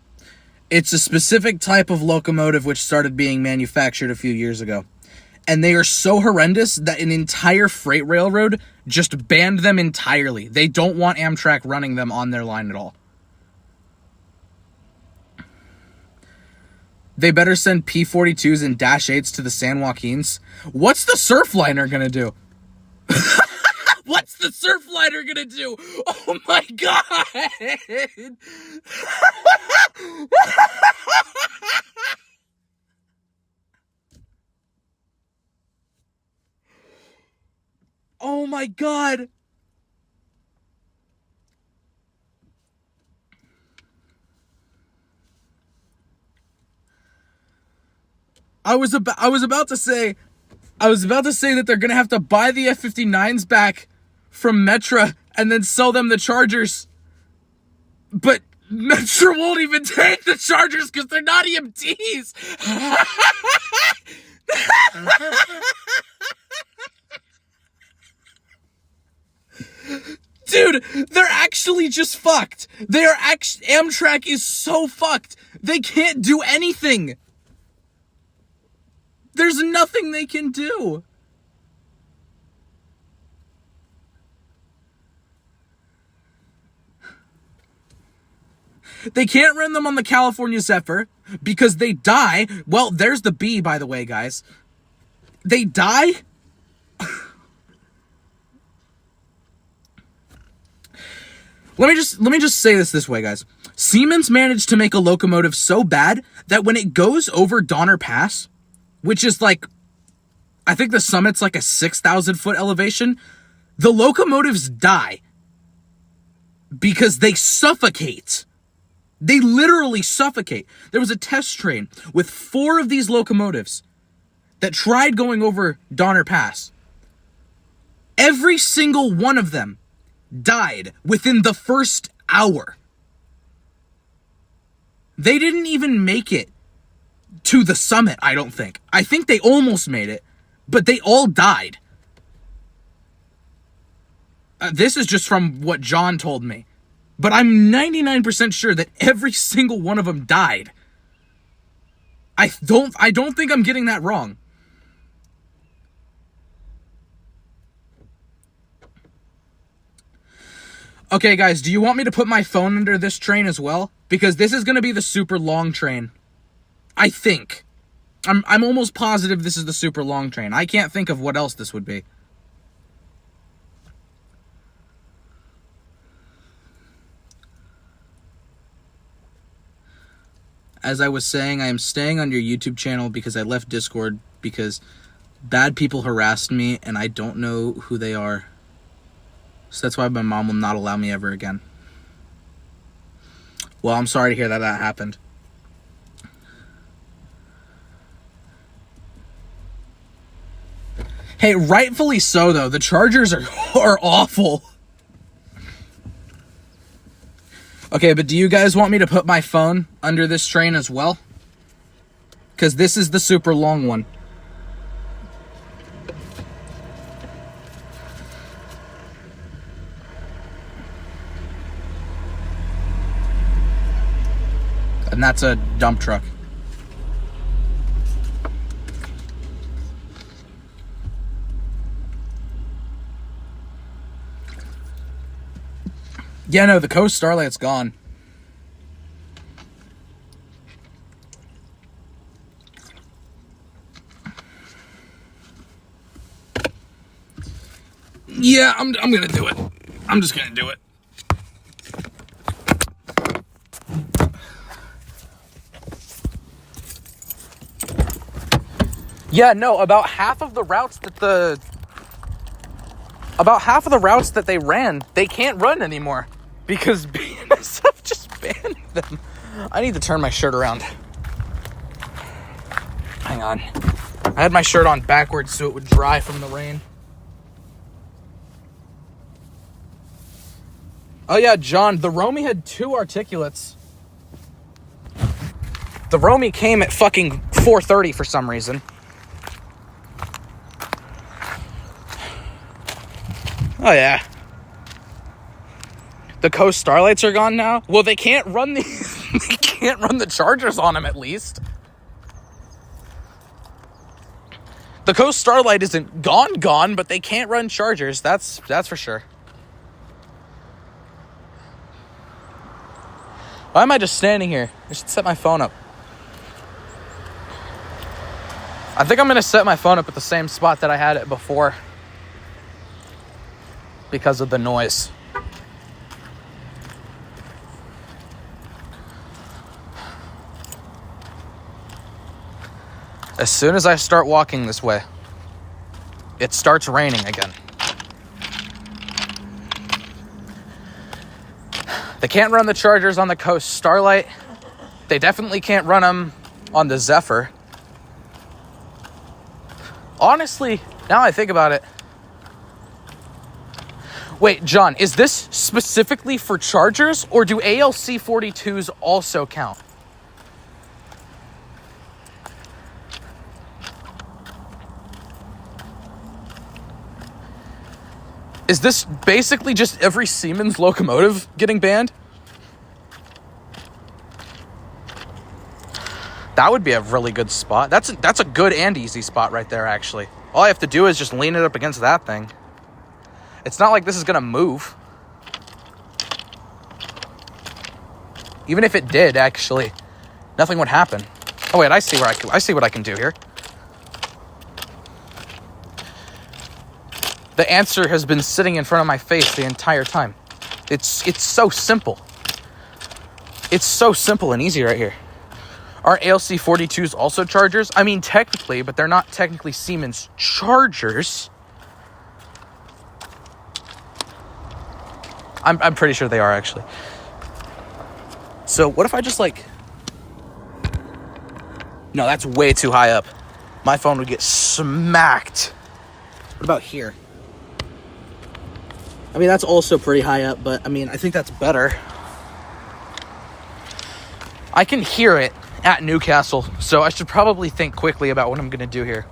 It's a specific type of locomotive which started being manufactured a few years ago. And they are so horrendous that an entire freight railroad just banned them entirely. They don't want Amtrak running them on their line at all. They better send P-42s and Dash 8s to the San Joaquins. What's the Surfliner gonna do? What's the Surfliner gonna do? Oh my God! Oh my God! I was about to say that they're gonna have to buy the F-59s back from Metra and then sell them the Chargers. But Metra won't even take the Chargers because they're not EMTs. Dude, they're actually just fucked. Amtrak is so fucked. They can't do anything. There's nothing they can do. They can't run them on the California Zephyr because they die. Well, there's the B, by the way, guys. They die. Let me just say this way, guys. Siemens managed to make a locomotive so bad that when it goes over Donner Pass, which is like, I think the summit's like a 6,000 foot elevation, the locomotives die. because they suffocate. They literally suffocate. There was a test train with 4 of these locomotives that tried going over Donner Pass. Every single one of them died within the first hour. They didn't even make it to the summit, I don't think. I think they almost made it, but they all died. This is just from what John told me. But I'm 99% sure that every single one of them died. I don't think I'm getting that wrong. Okay, guys, do you want me to put my phone under this train as well? Because this is going to be the super long train. I think. I'm almost positive this is the super long train. I can't think of what else this would be. As I was saying, I am staying on your YouTube channel because I left Discord because bad people harassed me and I don't know who they are. So that's why my mom will not allow me ever again. Well, I'm sorry to hear that happened. Hey, rightfully so, though. The Chargers are awful. Okay, but do you guys want me to put my phone under this train as well? Because this is the super long one. And that's a dump truck. Yeah, no, the Coast Starlight's gone. Yeah, I'm gonna do it. I'm just gonna do it. Yeah, no, about half of the routes that they ran, they can't run anymore because BNSF just banned them. I need to turn my shirt around. Hang on. I had my shirt on backwards so it would dry from the rain. Oh yeah, John, the Romy had 2 articulates. The Romy came at fucking 4:30 for some reason. Oh yeah. The Coast Starlights are gone now? Well, they can't run they can't run the Chargers on them at least. The Coast Starlight isn't gone, but they can't run Chargers. That's for sure. Why am I just standing here? I should set my phone up. I think I'm going to set my phone up at the same spot that I had it before. Because of the noise. As soon as I start walking this way, it starts raining again. They can't run the Chargers on the Coast Starlight. They definitely can't run them on the Zephyr. Honestly, now I think about it. Wait, John, is this specifically for Chargers, or do ALC 42s also count? Is this basically just every Siemens locomotive getting banned? That would be a really good spot. That's a good and easy spot right there, actually. All I have to do is just lean it up against that thing. It's not like this is going to move. Even if it did, actually, nothing would happen. Oh, wait, I see what I can do here. The answer has been sitting in front of my face the entire time. It's so simple. It's so simple and easy right here. Aren't ALC 42s also Chargers? I mean, technically, but they're not technically Siemens Chargers. I'm pretty sure they are, actually. So what if I just like... No, that's way too high up. My phone would get smacked. What about here? I mean, that's also pretty high up, but I mean, I think that's better. I can hear it at Newcastle, so I should probably think quickly about what I'm going to do here.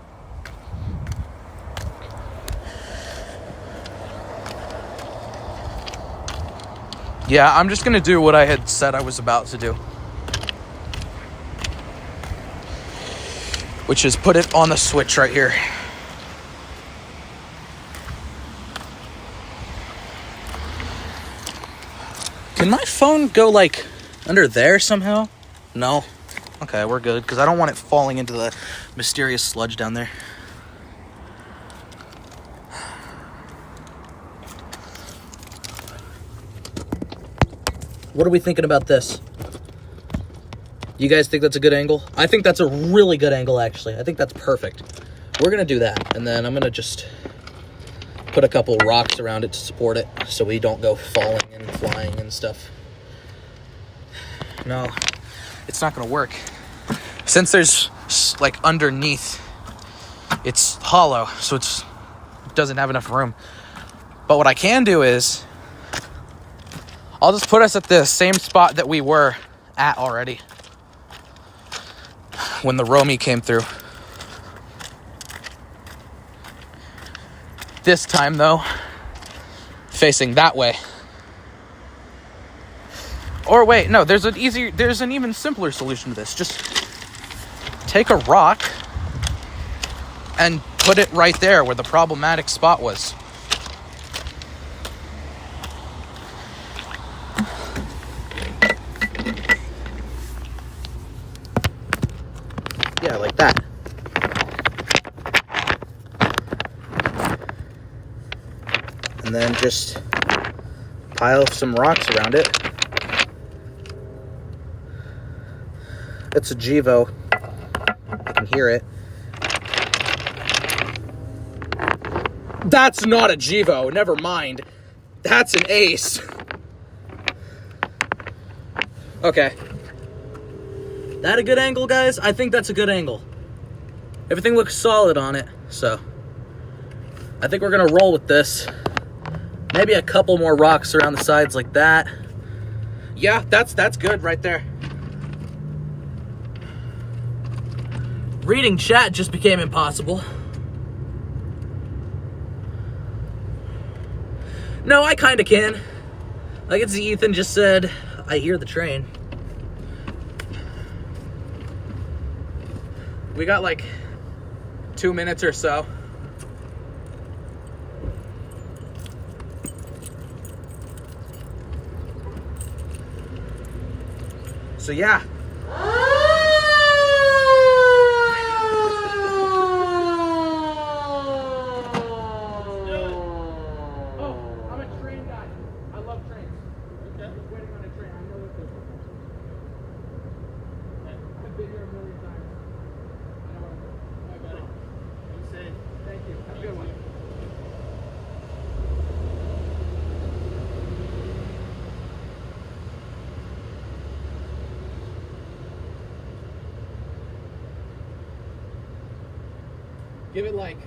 Yeah, I'm just going to do what I had said I was about to do. Which is put it on the switch right here. Can my phone go, like, under there somehow? No. Okay, we're good, because I don't want it falling into the mysterious sludge down there. What are we thinking about this? You guys think that's a good angle? I think that's a really good angle, actually. I think that's perfect. We're going to do that, and then I'm going to just put a couple rocks around it to support it so we don't go falling and flying and stuff. No, it's not going to work. Since there's, like, underneath, it's hollow, so it doesn't have enough room. But what I can do is, I'll just put us at the same spot that we were at already when the Romy came through. This time, though, facing that way. Or wait, no, there's an even simpler solution to this. Just take a rock and put it right there where the problematic spot was. Yeah, like that. And then just pile some rocks around it. It's a Gevo. I can hear it. That's not a Gevo. Never mind. That's an Ace. Okay. That a good angle, guys? I think that's a good angle. Everything looks solid on it, so I think we're gonna roll with this. Maybe a couple more rocks around the sides like that. Yeah, that's good right there. Reading chat just became impossible. No, I kinda can. Like it's Ethan just said, I hear the train. We got like 2 minutes or so. So yeah. Give it like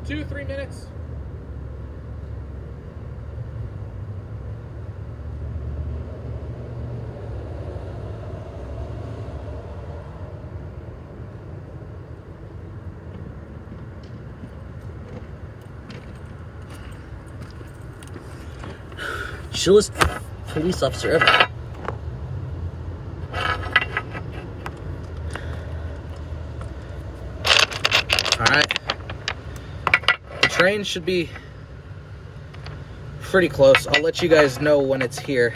2-3 minutes. Chillest police officer ever. Alright. The train should be pretty close. I'll let you guys know when it's here.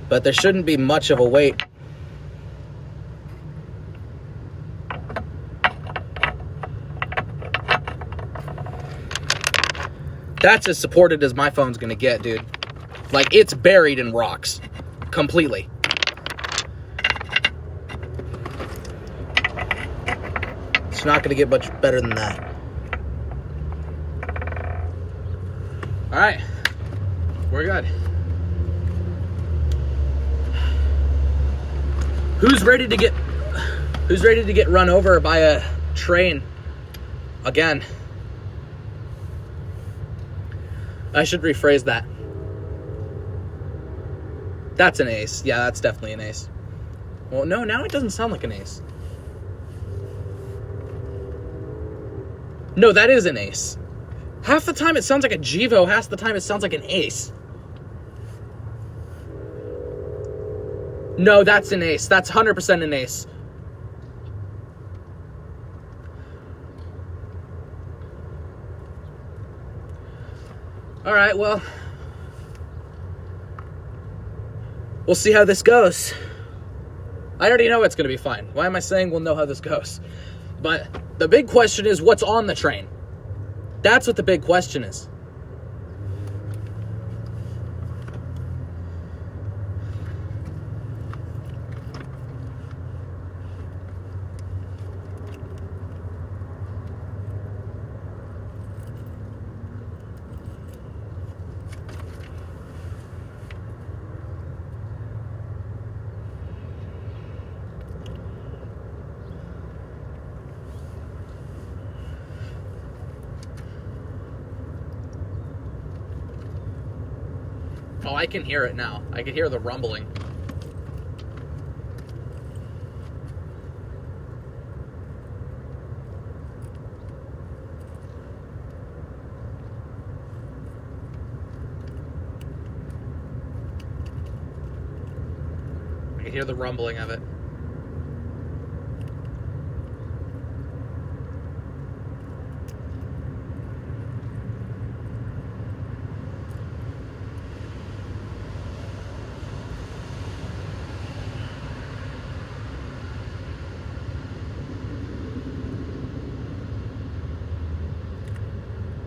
But there shouldn't be much of a wait. That's as supported as my phone's gonna get, dude. Like, it's buried in rocks. Completely. It's not gonna get much better than that. All right, we're good. Who's ready to get run over by a train again? I should rephrase that. That's an ace. Yeah, that's definitely an ace. Well, no, now it doesn't sound like an ace. No, that is an ace. Half the time it sounds like a Gevo, half the time it sounds like an ace. No, that's an ace. That's 100% an ace. All right, well, we'll see how this goes. I already know it's going to be fine. Why am I saying we'll know how this goes? But the big question is what's on the train. That's what the big question is. Oh, I can hear it now. I can hear the rumbling. I can hear the rumbling of it.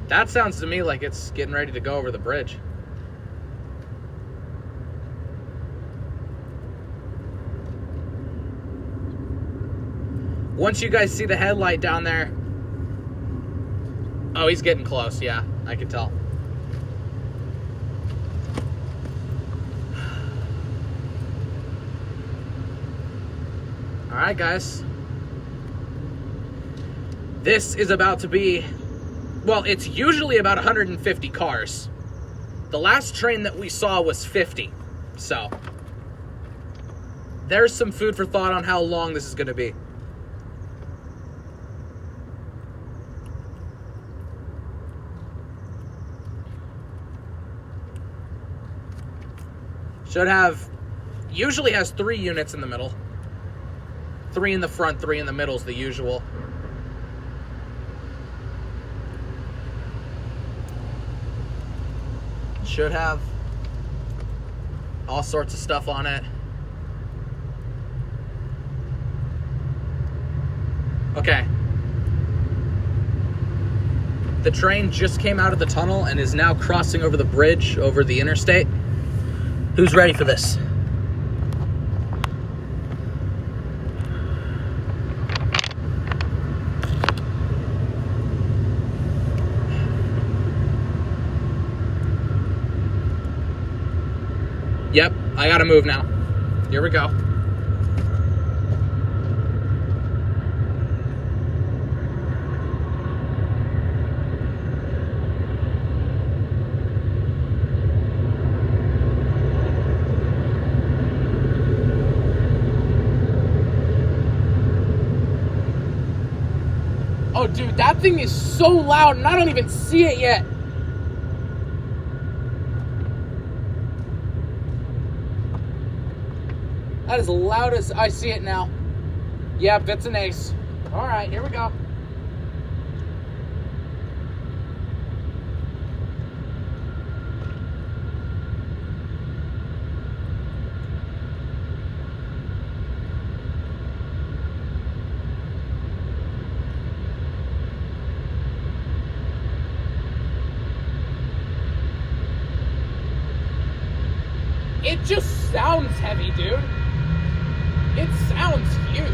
That sounds to me like it's getting ready to go over the bridge. Once you guys see the headlight down there... Oh, he's getting close, yeah. I can tell. Alright, guys. This is about to be... Well, it's usually about 150 cars. The last train that we saw was 50. So, there's some food for thought on how long this is going to be. Usually has 3 units in the middle. 3 in the front, 3 in the middle is the usual. Should have all sorts of stuff on it. Okay. The train just came out of the tunnel and is now crossing over the bridge over the interstate. Who's ready for this? Yep, I gotta move now. Here we go. Oh, dude, that thing is so loud and I don't even see it yet. That is loud as I see it now. Yep, it's an ace. All right, here we go. It just sounds heavy, dude. It sounds huge.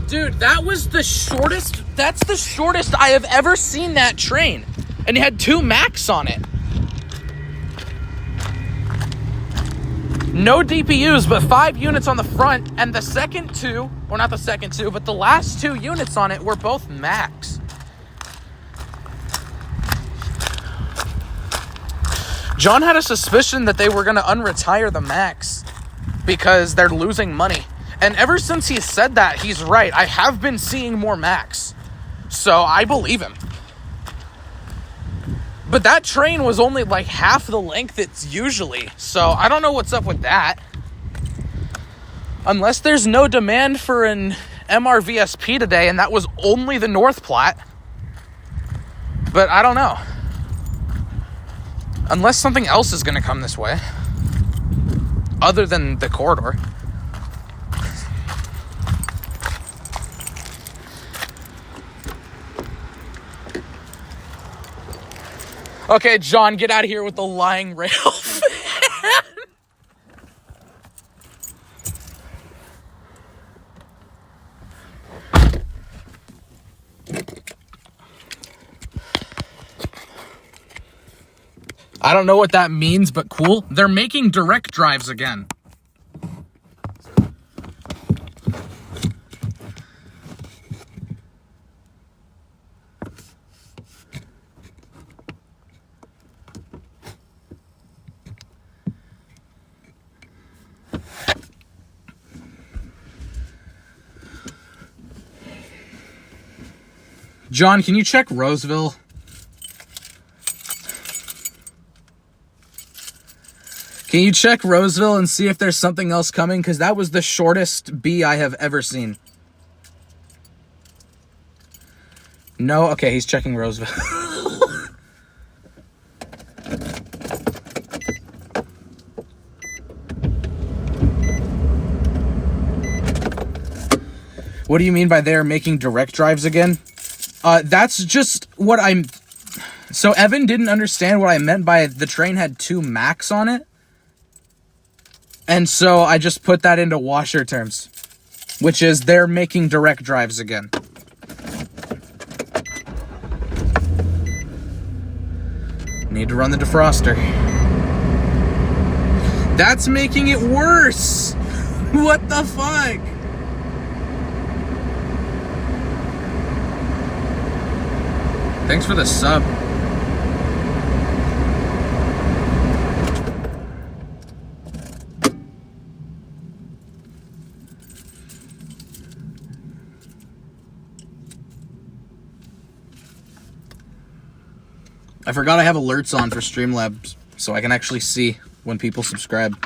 Dude, that was the shortest. That's the shortest I have ever seen that train. And it had 2 Macs on it. No DPUs, but 5 units on the front. And the second 2, or not the second 2, but the last 2 units on it were both Macs. John had a suspicion that they were going to unretire the Macs because they're losing money. And ever since he said that, he's right. I have been seeing more Macs. So I believe him. But that train was only like half the length it's usually. So I don't know what's up with that. Unless there's no demand for an MRVSP today, and that was only the North Platte. But I don't know. Unless something else is going to come this way. Other than the corridor. Okay, John, get out of here with the lying rail fan. I don't know what that means, but cool. They're making direct drives again. John, can you check Roseville? Can you check Roseville and see if there's something else coming? Because that was the shortest B I have ever seen. No? Okay, he's checking Roseville. What do you mean by they're making direct drives again? That's just what I'm... So Evan didn't understand what I meant by the train had 2 Macs on it. And so I just put that into washer terms. Which is they're making direct drives again. Need to run the defroster. That's making it worse! What the fuck? Thanks for the sub. I forgot I have alerts on for Streamlabs, so I can actually see when people subscribe.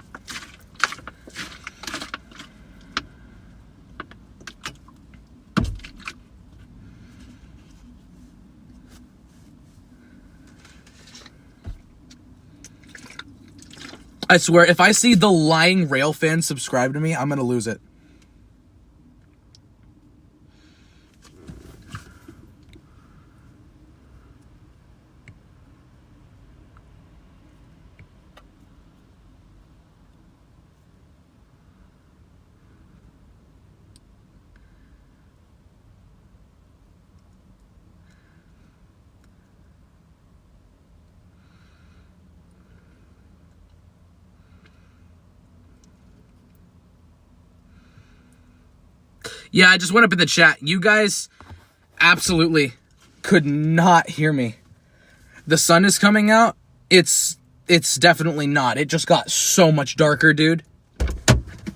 I swear, if I see the lying rail fan subscribe to me, I'm gonna lose it. Yeah, I just went up in the chat. You guys absolutely could not hear me. The sun is coming out. It's definitely not. It just got so much darker, dude.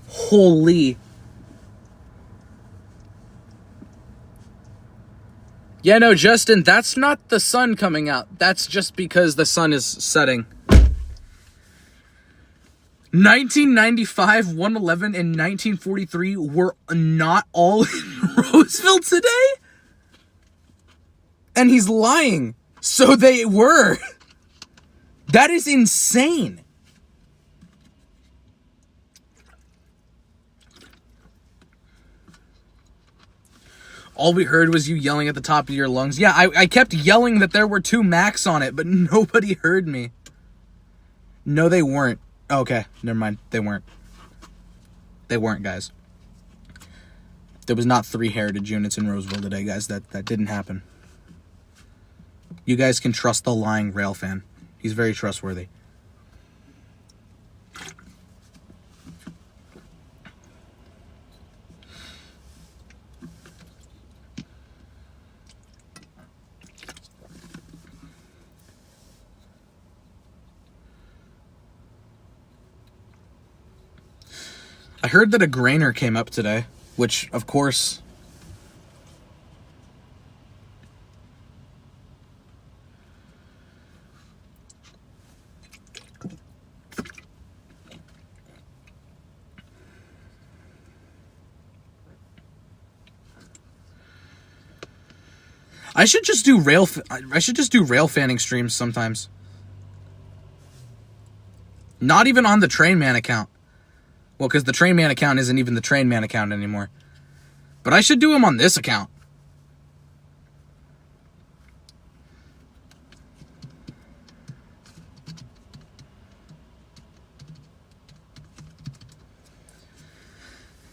Holy. Yeah, no, Justin, that's not the sun coming out. That's just because the sun is setting. 1995, 111, and 1943 were not all in Roseville today? And he's lying. So they were. That is insane. All we heard was you yelling at the top of your lungs. Yeah, I kept yelling that there were 2 Macs on it, but nobody heard me. No, they weren't. Okay, never mind. They weren't. They weren't, guys. There was not 3 heritage units in Roseville today, guys. That didn't happen. You guys can trust the lying rail fan. He's very trustworthy. I heard that a grainer came up today, which, of course... I should just do rail fanning streams sometimes. Not even on the Train Man account. Well, because the Train Man account isn't even the Train Man account anymore. But I should do them on this account.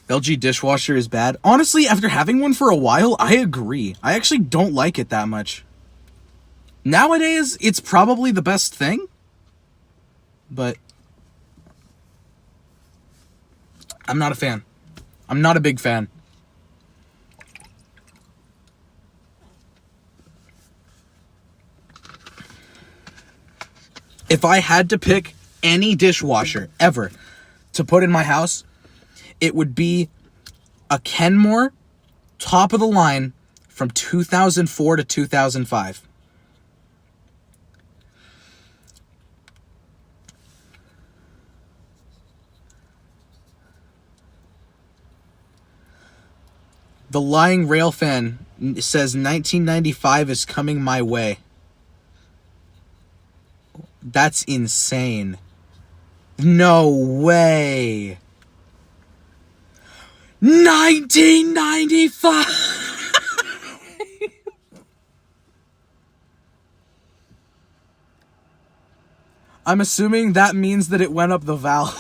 LG dishwasher is bad. Honestly, after having one for a while, I agree. I actually don't like it that much. Nowadays, it's probably the best thing. But I'm not a fan. I'm not a big fan. If I had to pick any dishwasher ever to put in my house, it would be a Kenmore, top of the line, from 2004 to 2005. The lying rail fan says 1995 is coming my way. That's insane. No way. 1995. I'm assuming that means that it went up the valley.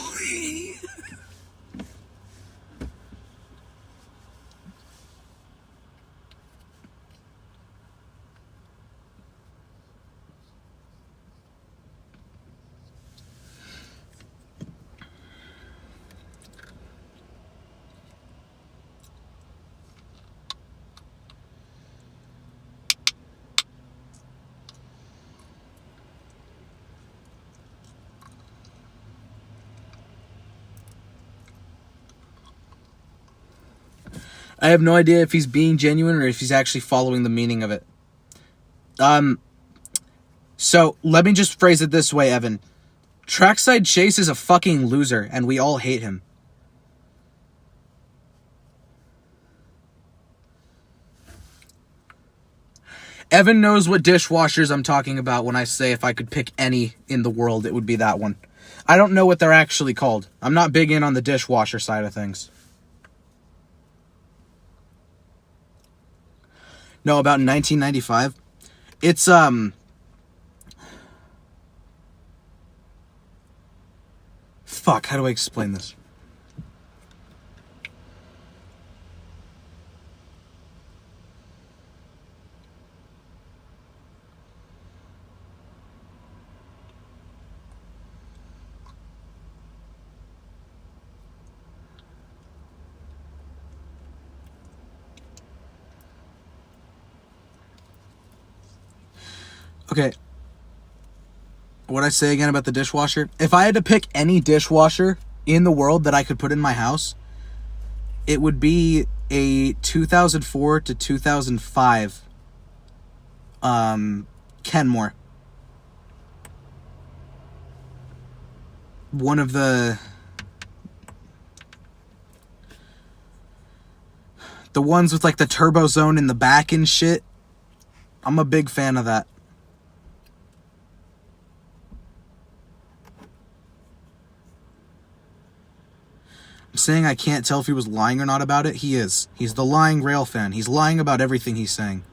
I have no idea if he's being genuine or if he's actually following the meaning of it. So let me just phrase it this way, Evan. Trackside Chase is a fucking loser, and we all hate him. Evan knows what dishwashers I'm talking about when I say if I could pick any in the world, it would be that one. I don't know what they're actually called. I'm not big in on the dishwasher side of things. No, about 1995. It's, fuck, how do I explain this? Okay. What'd I say again about the dishwasher? If I had to pick any dishwasher in the world that I could put in my house, it would be a 2004 to 2005 Kenmore. One of the ones with like the turbo zone in the back and shit. I'm a big fan of that. I'm saying I can't tell if he was lying or not about it. He is. He's the lying rail fan. He's lying about everything he's saying.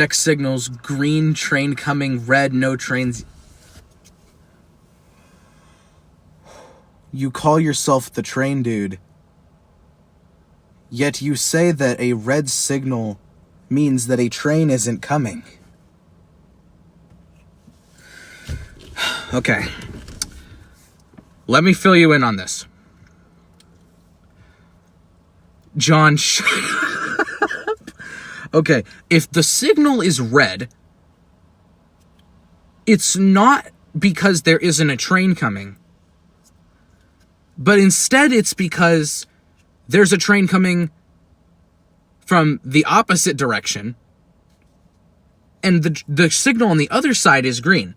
Check signals. Green, train coming. Red, no trains. You call yourself the train dude. Yet you say that a red signal means that a train isn't coming. Okay. Let me fill you in on this. John, shut up. Okay, if the signal is red, it's not because there isn't a train coming, but instead it's because there's a train coming from the opposite direction, and the signal on the other side is green.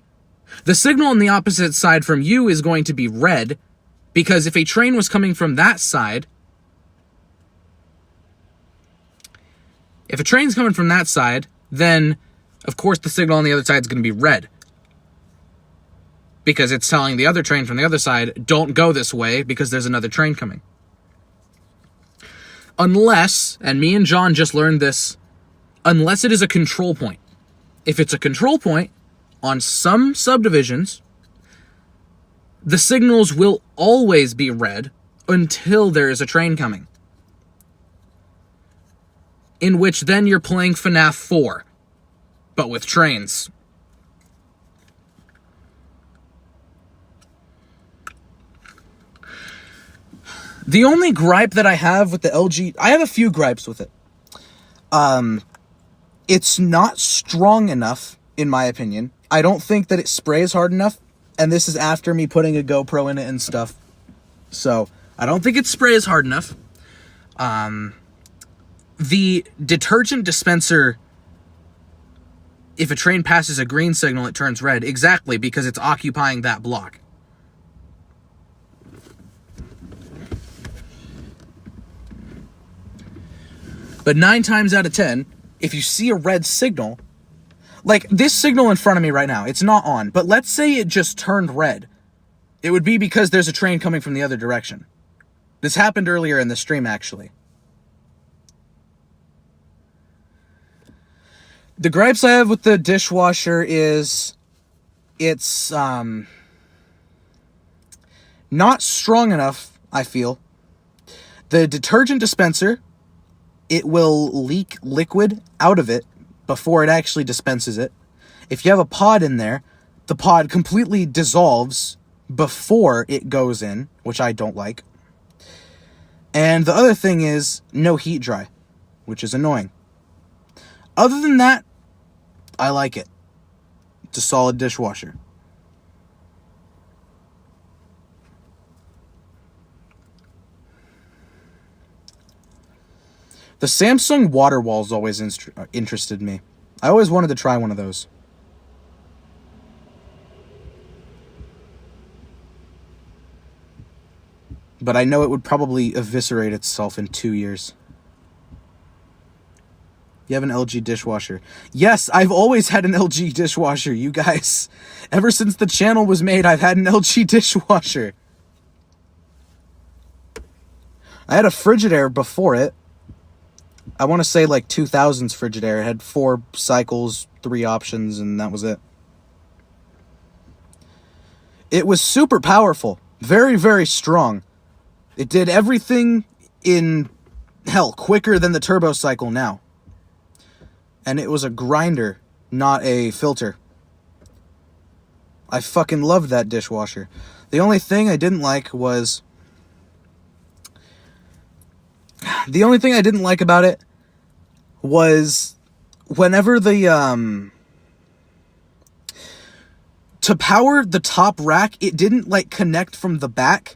The signal on the opposite side from you is going to be red, because if a train was coming from that side, if a train's coming from that side, then, of course, the signal on the other side is going to be red. Because it's telling the other train from the other side, don't go this way because there's another train coming. Unless, and me and John just learned this, unless it is a control point. If it's a control point, on some subdivisions, the signals will always be red until there is a train coming. In which then you're playing FNAF 4, but with trains. The only gripe that I have with the LG, I have a few gripes with it. It's not strong enough, in my opinion. I don't think that it sprays hard enough, and this is after me putting a GoPro in it and stuff. So, I don't think it sprays hard enough. The detergent dispenser, if a train passes a green signal, it turns red. Exactly, because it's occupying that block. But 9 times out of 10, if you see a red signal, like this signal in front of me right now, it's not on, but let's say it just turned red. It would be because there's a train coming from the other direction. This happened earlier in the stream, actually. The gripes I have with the dishwasher is it's not strong enough, I feel. The detergent dispenser, it will leak liquid out of it before it actually dispenses it. If you have a pod in there, the pod completely dissolves before it goes in, which I don't like. And the other thing is no heat dry, which is annoying. Other than that, I like it. It's a solid dishwasher. The Samsung water walls always interested me. I always wanted to try one of those. But I know it would probably eviscerate itself in 2 years. You have an LG dishwasher. Yes, I've always had an LG dishwasher, you guys. Ever since the channel was made, I've had an LG dishwasher. I had a Frigidaire before it. I want to say like 2000s Frigidaire. It had 4 cycles, 3 options, and that was it. It was super powerful. Very, very strong. It did everything in, hell, quicker than the turbo cycle now. And it was a grinder, not a filter. I fucking loved that dishwasher. The only thing I didn't like was... The only thing I didn't like about it was whenever the, to power the top rack, it didn't, like, connect from the back.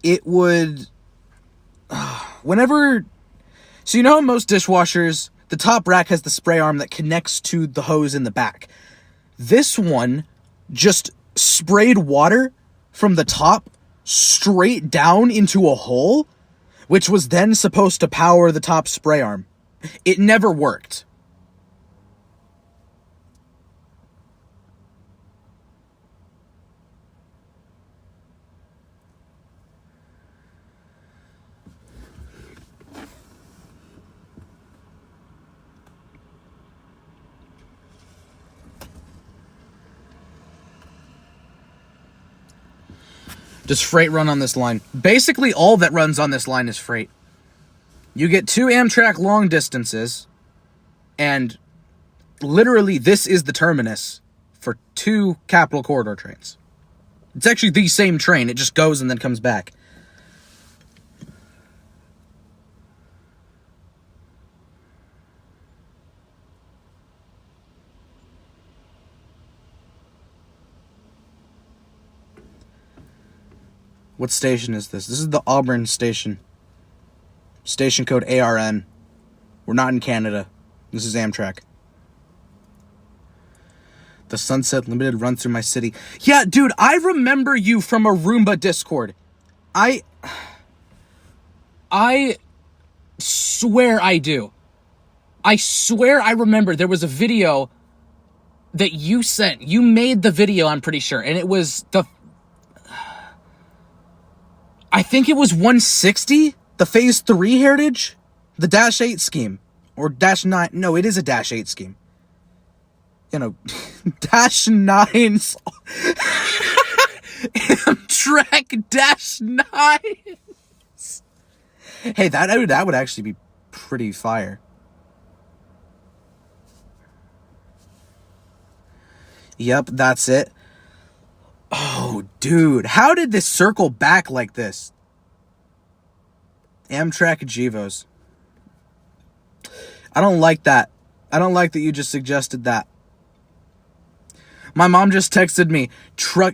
It would... whenever... So you know how most dishwashers, the top rack has the spray arm that connects to the hose in the back. This one just sprayed water from the top straight down into a hole, which was then supposed to power the top spray arm. It never worked. Does freight run on this line? Basically, all that runs on this line is freight. You get 2 Amtrak long distances, and literally this is the terminus for 2 Capital Corridor trains. It's actually the same train. It just goes and then comes back. What station is this? This is the Auburn station. Station code ARN. We're not in Canada. This is Amtrak. The Sunset Limited run through my city. Yeah, dude, I remember you from a Roomba Discord. I swear I do. I swear I remember there was a video that you sent. You made the video, I'm pretty sure. And it was I think it was 160, the Phase 3 Heritage, the Dash 8 scheme, or Dash 9. No, it is a Dash 8 scheme. You know, Dash 9's Amtrak Dash 9s. Hey, that would actually be pretty fire. Yep, that's it. Oh, dude. How did this circle back like this? Amtrak Gevos. I don't like that. I don't like that you just suggested that. My mom just texted me,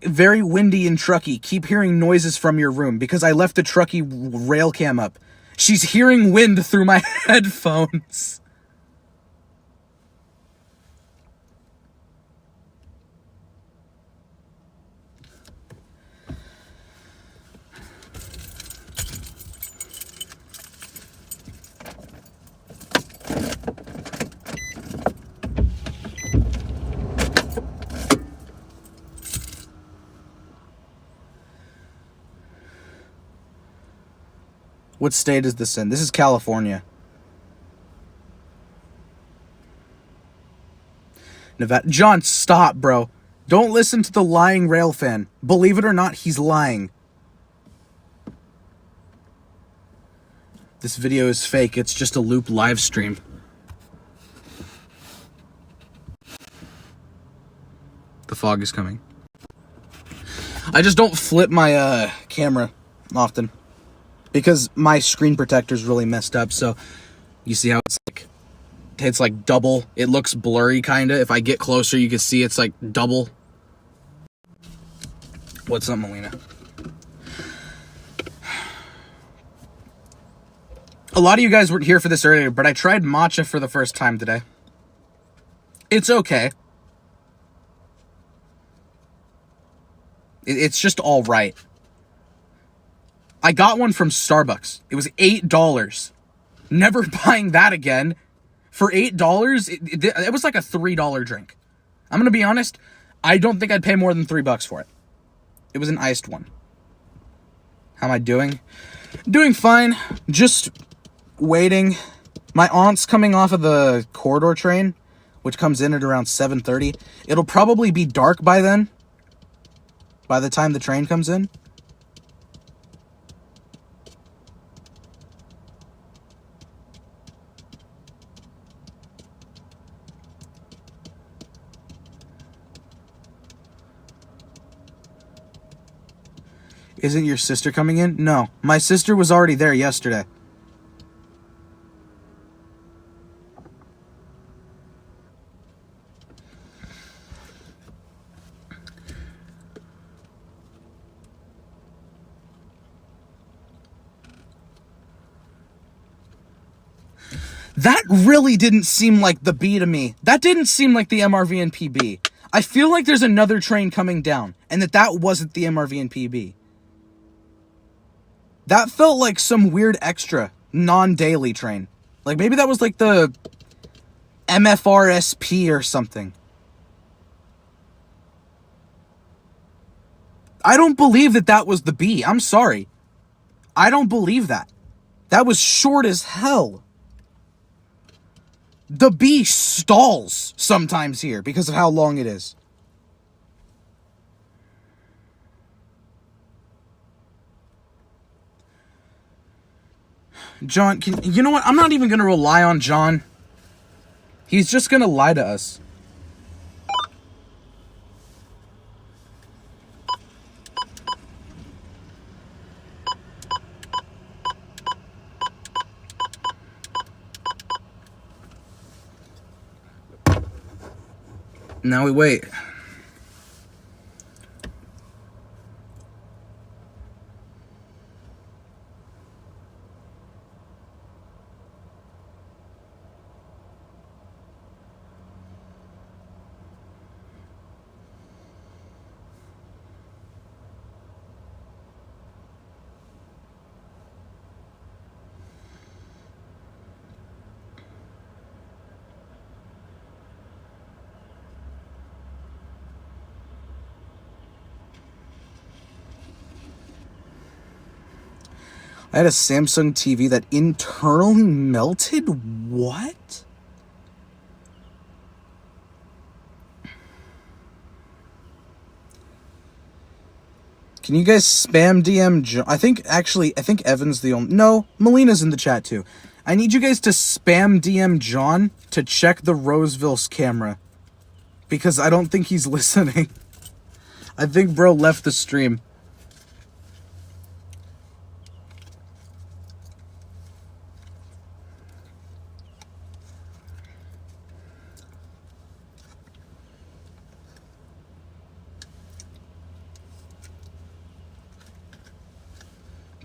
very windy in Truckee. Keep hearing noises from your room because I left the Truckee rail cam up. She's hearing wind through my headphones. What state is this in? This is California. Nevada. John, stop, bro. Don't listen to the lying rail fan. Believe it or not, he's lying. This video is fake. It's just a loop live stream. The fog is coming. I just don't flip my camera often. Because my screen protector's really messed up, so you see how it's like double. It looks blurry, kinda. If I get closer, you can see it's like double. What's up, Melina? A lot of you guys weren't here for this earlier, but I tried matcha for the first time today. It's okay. It's just all right. I got one from Starbucks. It was $8. Never buying that again. For $8, it was like a $3 drink. I'm going to be honest, I don't think I'd pay more than $3 for it. It was an iced one. How am I doing? Doing fine. Just waiting. My aunt's coming off of the corridor train, which comes in at around 7:30. It'll probably be dark by then, by the time the train comes in. Isn't your sister coming in? No, my sister was already there yesterday. That really didn't seem like the B to me. That didn't seem like the MRV and PB. I feel like there's another train coming down, and that wasn't the MRV and PB. That felt like some weird extra, non-daily train. Like, maybe that was like the MFRSP or something. I don't believe that was the B. I'm sorry. I don't believe that. That was short as hell. The B stalls sometimes here because of how long it is. John, you know what? I'm not even going to rely on John. He's just going to lie to us. Now we wait. I had a Samsung TV that internally melted? What? Can you guys spam DM John? I think Evan's the only... No, Melina's in the chat too. I need you guys to spam DM John to check the Roseville's camera. Because I don't think he's listening. I think bro left the stream.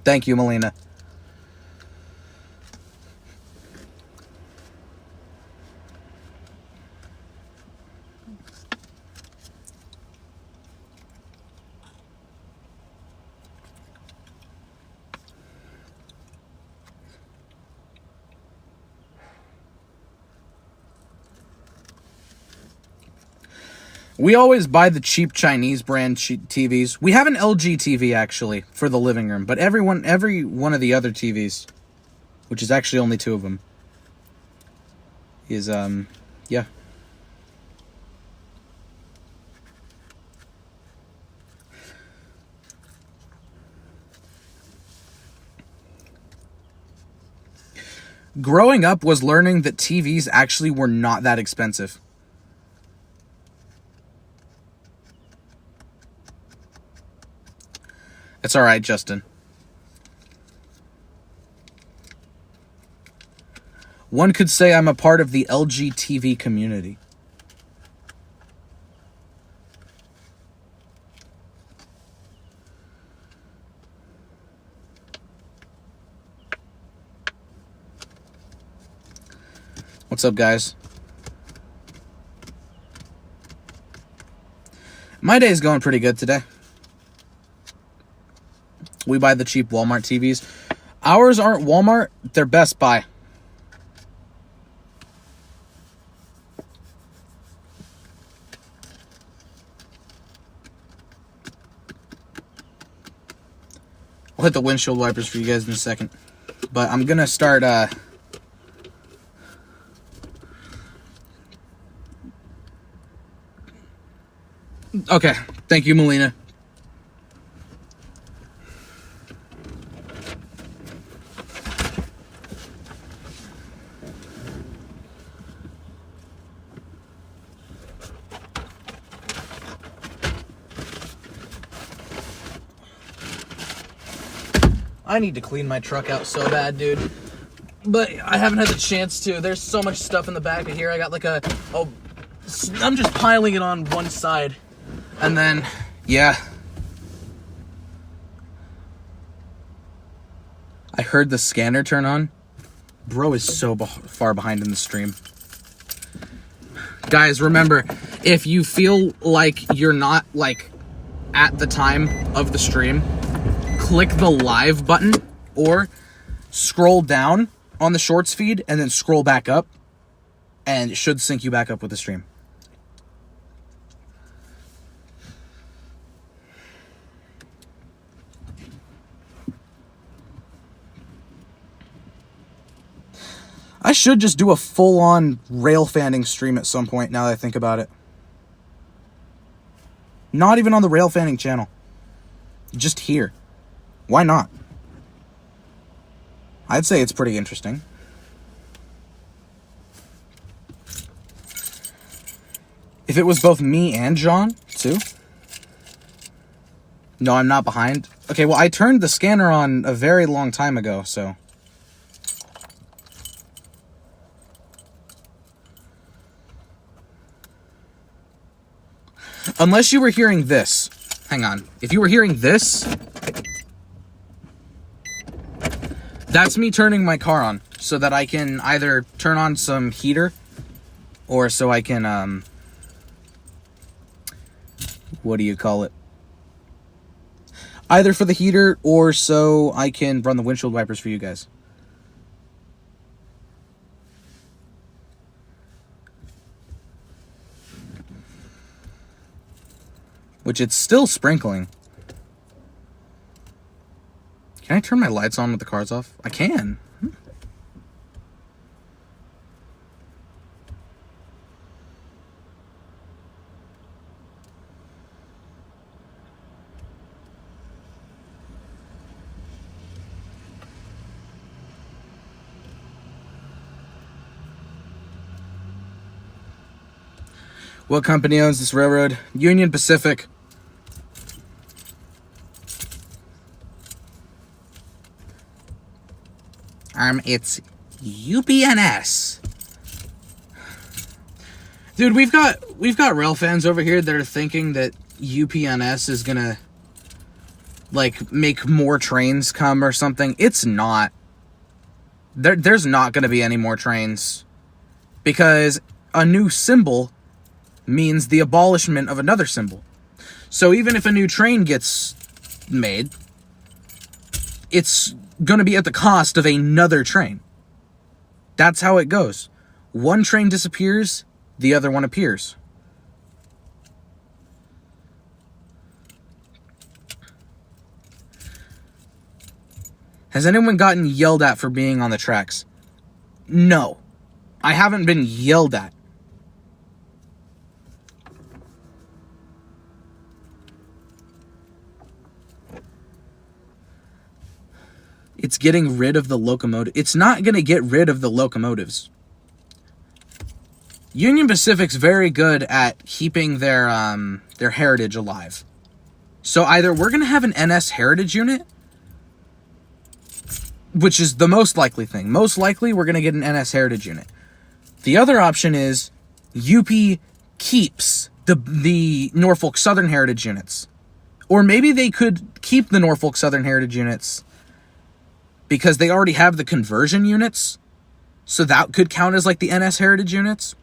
Thank you, Melina. We always buy the cheap Chinese brand TVs. We have an LG TV actually for the living room, but every one of the other TVs, which is actually only 2 of them, is yeah. Growing up was learning that TVs actually were not that expensive. It's all right, Justin. One could say I'm a part of the LG TV community. What's up, guys? My day's going pretty good today. We buy the cheap Walmart TVs. Ours aren't Walmart, they're Best Buy. I'll hit the windshield wipers for you guys in a second. But I'm gonna start okay, thank you, Melina. I need to clean my truck out so bad, dude. But I haven't had the chance to. There's so much stuff in the back of here. I got like I'm just piling it on one side. And then, yeah. I heard the scanner turn on. Bro is so far behind in the stream. Guys, remember, if you feel like you're not, like, at the time of the stream, click the live button or scroll down on the shorts feed and then scroll back up, and it should sync you back up with the stream. I should just do a full-on rail fanning stream at some point now that I think about it. Not even on the rail fanning channel. Just here. Why not? I'd say it's pretty interesting. If it was both me and John, too. No, I'm not behind. Okay, well, I turned the scanner on a very long time ago, so... Unless you were hearing this. Hang on. If you were hearing this... That's me turning my car on, so that I can either turn on some heater, or so I can, what do you call it? Either for the heater, or so I can run the windshield wipers for you guys. Which it's still sprinkling. Can I turn my lights on with the cars off? I can. What company owns this railroad? Union Pacific. It's UPNS. Dude, we've got rail fans over here that are thinking that UPNS is gonna like make more trains come or something. It's not. There's not gonna be any more trains because a new symbol means the abolishment of another symbol. So even if a new train gets made, it's going to be at the cost of another train. That's how it goes. One train disappears, the other one appears. Has anyone gotten yelled at for being on the tracks? No. I haven't been yelled at. It's getting rid of the locomotive. It's not going to get rid of the locomotives. Union Pacific's very good at keeping their heritage alive. So either we're going to have an NS heritage unit, which is the most likely thing. Most likely, we're going to get an NS heritage unit. The other option is UP keeps the Norfolk Southern heritage units. Or maybe they could keep the Norfolk Southern heritage units because they already have the conversion units. So that could count as like the NS heritage units.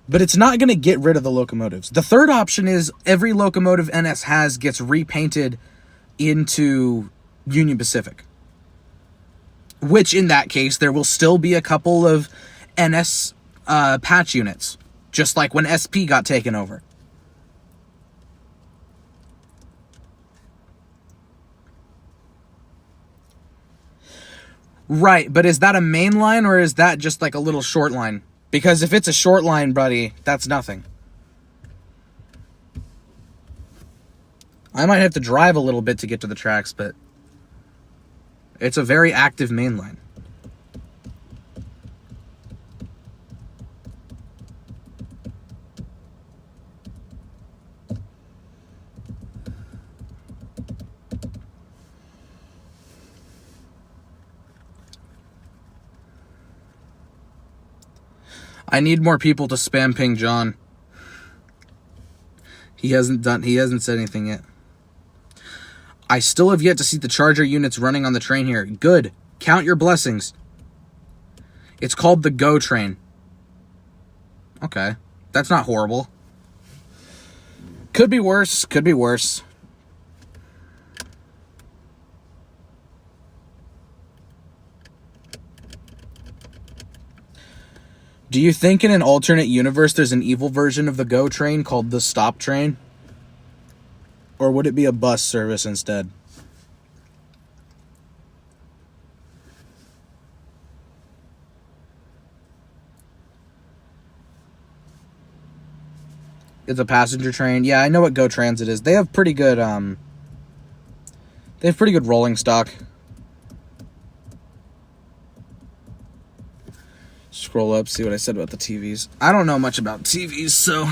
But it's not going to get rid of the locomotives. The third option is every locomotive NS has gets repainted into Union Pacific. Which, in that case, there will still be a couple of NS patch units. Just like when SP got taken over. Right, but is that a main line or is that just like a little short line? Because if it's a short line, buddy, that's nothing. I might have to drive a little bit to get to the tracks, but it's a very active main line. I need more people to spam ping John. He hasn't said anything yet. I still have yet to see the Charger units running on the train here. Good. Count your blessings. It's called the GO train. Okay. That's not horrible. Could be worse. Could be worse. Do you think in an alternate universe there's an evil version of the GO train called the Stop train? Or would it be a bus service instead? It's a passenger train. Yeah, I know what Go Transit is. They have pretty good rolling stock. Scroll up, see what I said about the TVs. I don't know much about TVs, so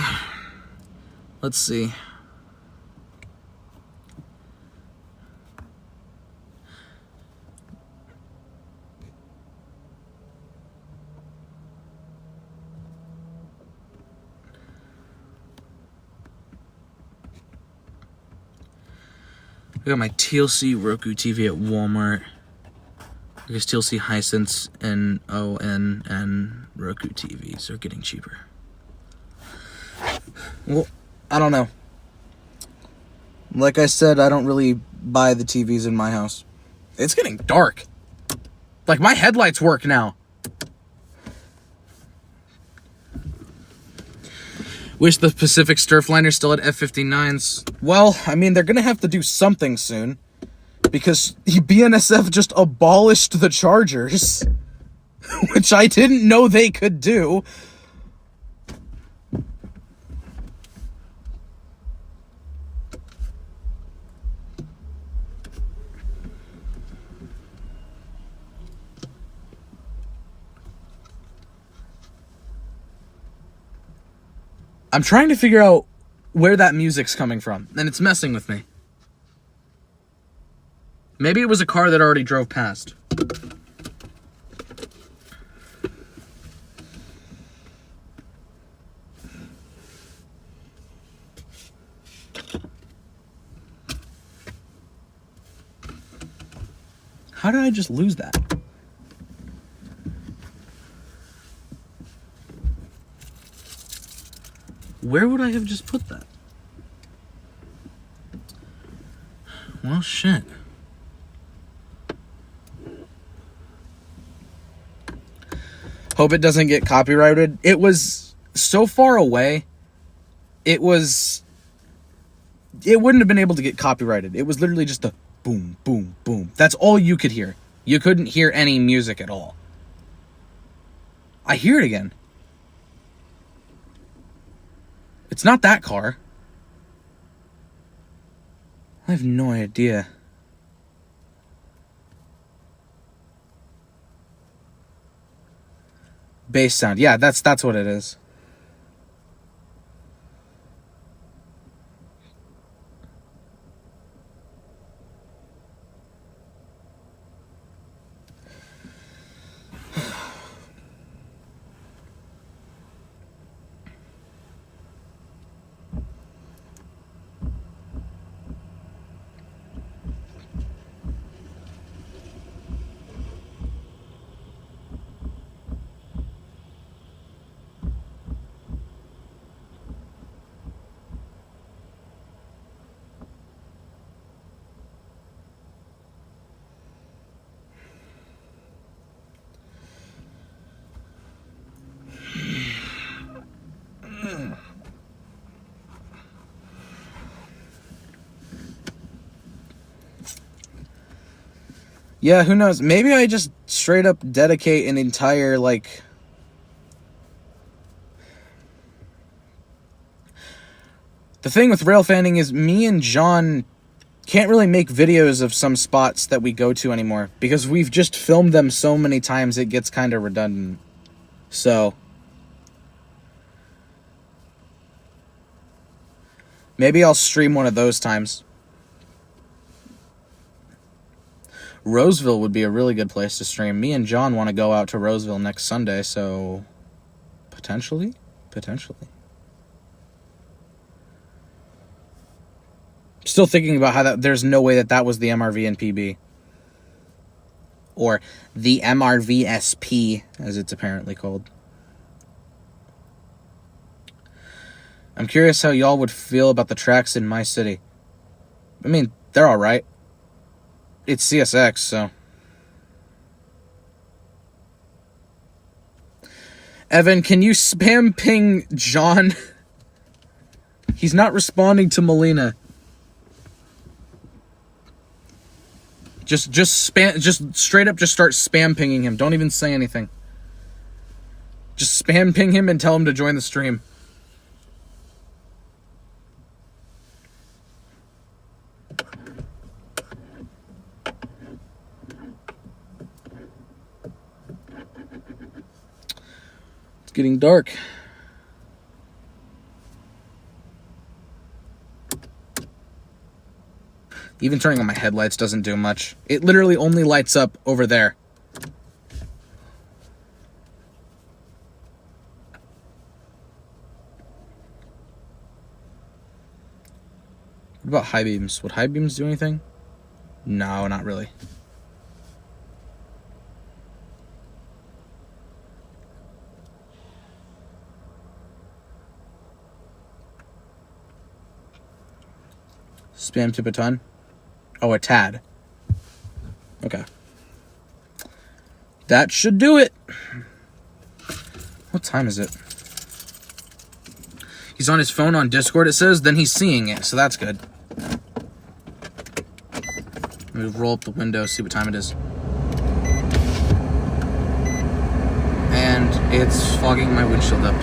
let's see. I got my TLC Roku TV at Walmart. I guess TLC Hisense and ON and Roku TVs are getting cheaper. Well, I don't know. Like I said, I don't really buy the TVs in my house. It's getting dark. Like, my headlights work now. Wish the Pacific Surfliner's still at F-59s. Well, I mean, they're going to have to do something soon. Because BNSF just abolished the Chargers. Which I didn't know they could do. I'm trying to figure out where that music's coming from, and it's messing with me. Maybe it was a car that already drove past. How did I just lose that? Where would I have just put that? Well, shit. Hope it doesn't get copyrighted. It was so far away. It wouldn't have been able to get copyrighted. It was literally just a boom, boom, boom. That's all you could hear. You couldn't hear any music at all. I hear it again. It's not that car. I have no idea. Bass sound. Yeah, that's what it is. Yeah, who knows? Maybe I just straight up dedicate an entire, like... The thing with rail fanning is me and John can't really make videos of some spots that we go to anymore. Because we've just filmed them so many times it gets kind of redundant. So... maybe I'll stream one of those times. Roseville would be a really good place to stream. Me and John want to go out to Roseville next Sunday, so... Potentially? Still thinking about how there's no way that was the MRV and PB. Or the MRV-SP, as it's apparently called. I'm curious how y'all would feel about the tracks in my city. I mean, they're alright. It's CSX, so... Evan, can you spam ping John? He's not responding to Melina. Just straight up just start spam pinging him. Don't even say anything. Just spam ping him and tell him to join the stream. getting dark. Even turning on my headlights doesn't do much. It literally only lights up over there. What about high beams? Would high beams do anything? No, not really. Spam tip a ton? Oh, a tad. Okay. That should do it. What time is it? He's on his phone on Discord, it says, then he's seeing it, so that's good. Let me roll up the window, see what time it is. And it's fogging my windshield up.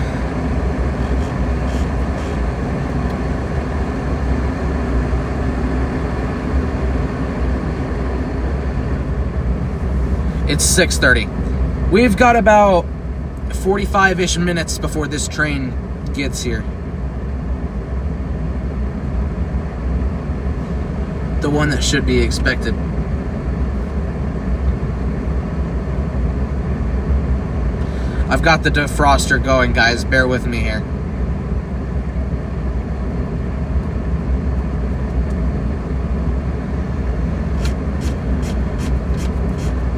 It's 6:30. We've got about 45-ish minutes before this train gets here. The one that should be expected. I've got the defroster going, guys. Bear with me here.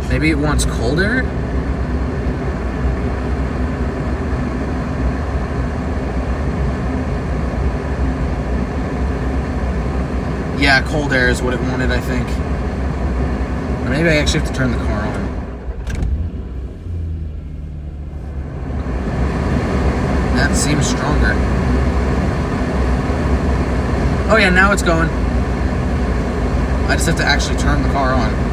Maybe it wants cold air? Yeah, cold air is what it wanted, I think. Or maybe I actually have to turn the car on. That seems stronger. Oh yeah, now it's going. I just have to actually turn the car on.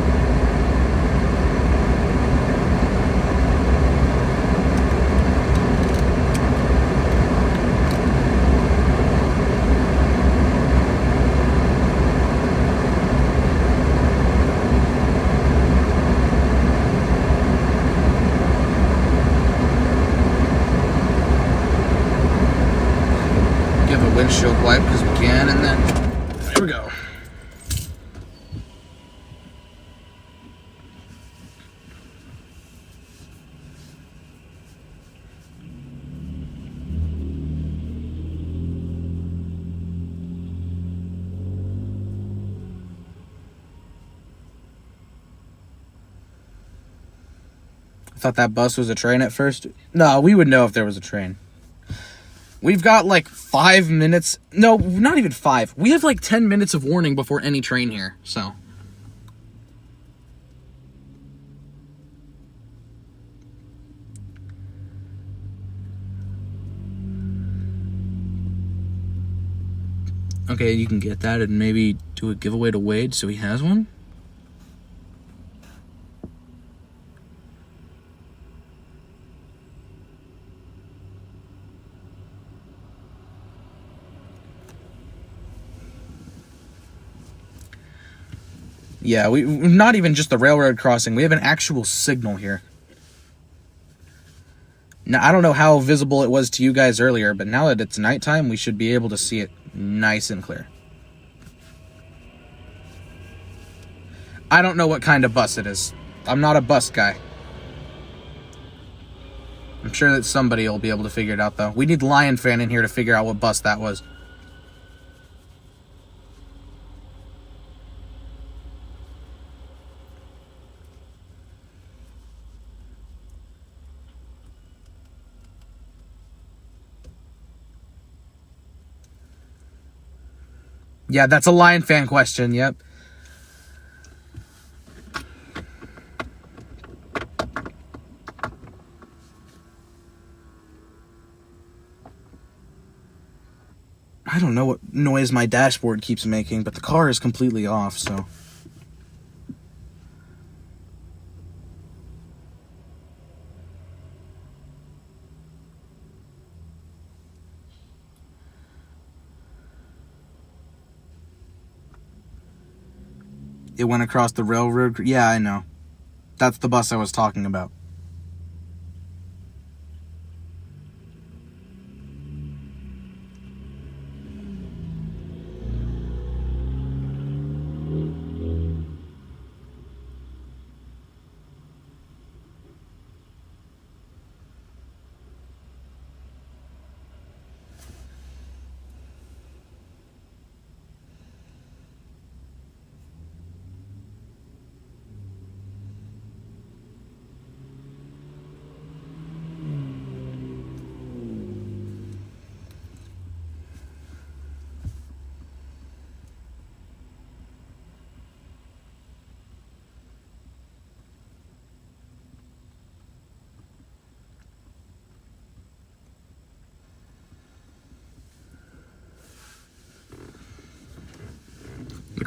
Windshield wipe because we can, and then there we go. I thought that bus was a train at first. No, we would know if there was a train. We've got like 5 minutes. No, not even 5. We have like 10 minutes of warning before any train here, so. Okay, you can get that and maybe do a giveaway to Wade so he has one. Yeah, we not even just the railroad crossing. We have an actual signal here. Now, I don't know how visible it was to you guys earlier, but now that it's nighttime, we should be able to see it nice and clear. I don't know what kind of bus it is. I'm not a bus guy. I'm sure that somebody will be able to figure it out, though. We need Lion Fan in here to figure out what bus that was. Yeah, that's a Lion Fan question, yep. I don't know what noise my dashboard keeps making, but the car is completely off, so. It went across the railroad. Yeah, I know. That's the bus I was talking about.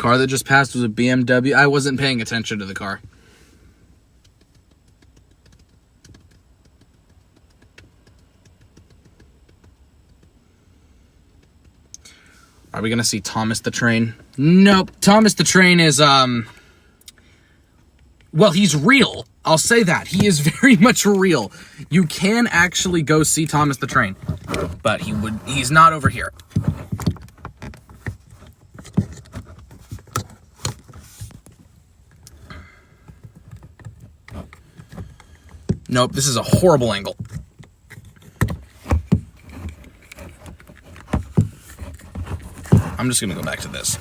car that just passed was a BMW. I wasn't paying attention to the car. Are we gonna see Thomas the Train? Nope. Thomas the Train is, well, he's real. I'll say that. He is very much real. You can actually go see Thomas the Train. But he's not over here. Nope, this is a horrible angle. I'm just gonna go back to this.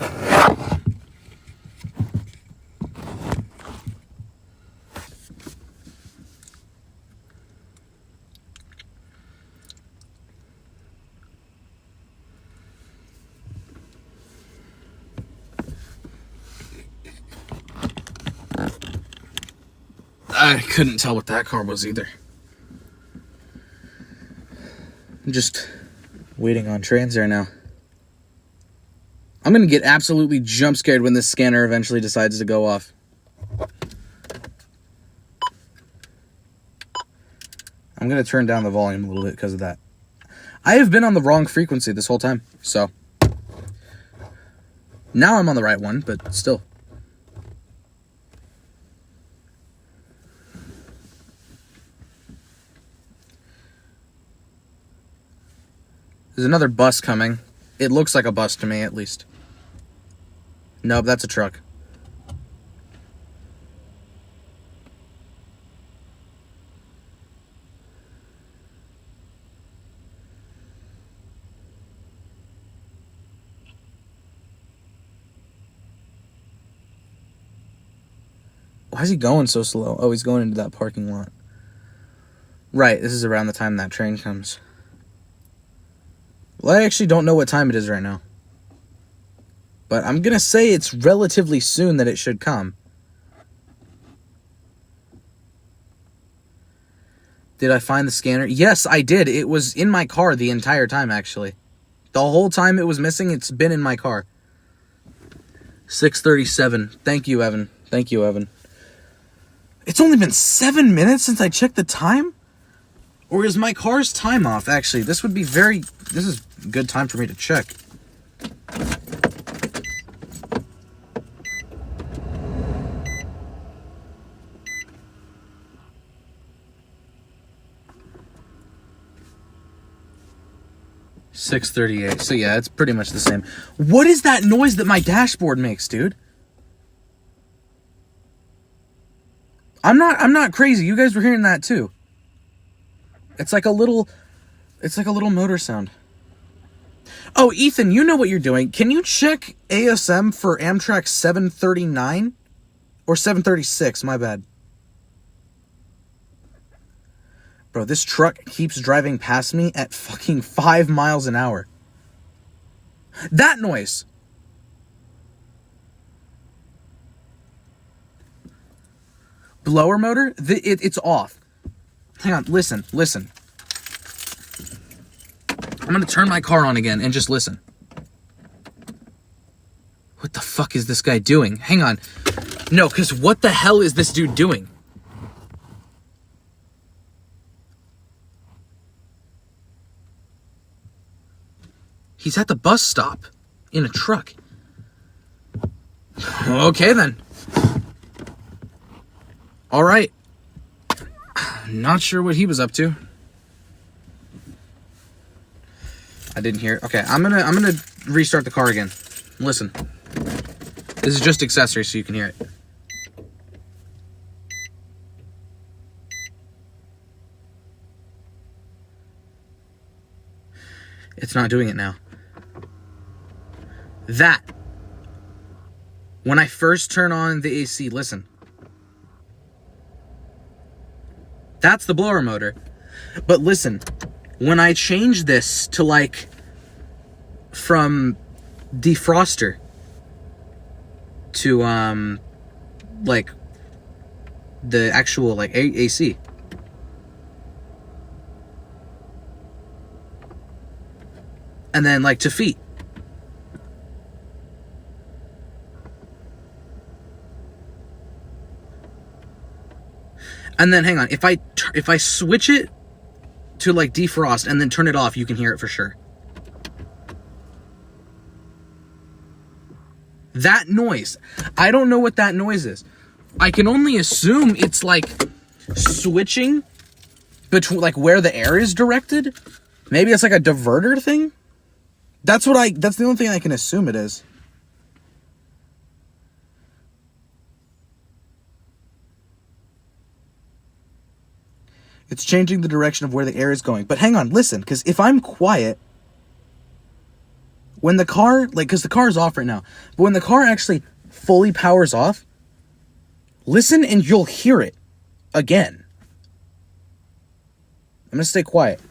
I couldn't tell what that car was either. I'm just waiting on trains right now. I'm gonna get absolutely jump scared when this scanner eventually decides to go off. I'm gonna turn down the volume a little bit because of that. I have been on the wrong frequency this whole time, so. Now I'm on the right one, but still. There's another bus coming. It looks like a bus to me, at least. Nope, that's a truck. Why is he going so slow? Oh, he's going into that parking lot. Right, this is around the time that train comes. Well, I actually don't know what time it is right now. But I'm going to say it's relatively soon that it should come. Did I find the scanner? Yes, I did. It was in my car the entire time, actually. The whole time it was missing, it's been in my car. 6:37. Thank you, Evan. Thank you, Evan. It's only been 7 minutes since I checked the time? Or is my car's time off? Actually, this is a good time for me to check. $6:38. So yeah, it's pretty much the same. What is that noise that my dashboard makes, dude? I'm not crazy. You guys were hearing that too. It's like a little motor sound. Oh, Ethan, you know what you're doing. Can you check ASM for Amtrak 739? Or 736, my bad. Bro, this truck keeps driving past me at fucking 5 miles an hour. That noise. Blower motor? It's off. Hang on, listen. I'm gonna turn my car on again and just listen. What the fuck is this guy doing? Hang on. No, because what the hell is this dude doing? He's at the bus stop in a truck. Okay, then. All right. Not sure what he was up to. I didn't hear it. Okay, I'm gonna restart the car again. Listen. This is just accessory, so you can hear it. It's not doing it now. That. When I first turn on the AC, listen. That's the blower motor. But listen, when I change this to like from defroster to like the actual like AC. And then like to feet. And then hang on, if I switch it to like defrost and then turn it off, you can hear it for sure. That noise, I don't know what that noise is. I can only assume it's like switching between like where the air is directed. Maybe it's like a diverter thing. That's the only thing I can assume it is. It's changing the direction of where the air is going. But hang on, listen, because if I'm quiet, when the car, like, because the car is off right now, but when the car actually fully powers off, listen and you'll hear it again. I'm going to stay quiet.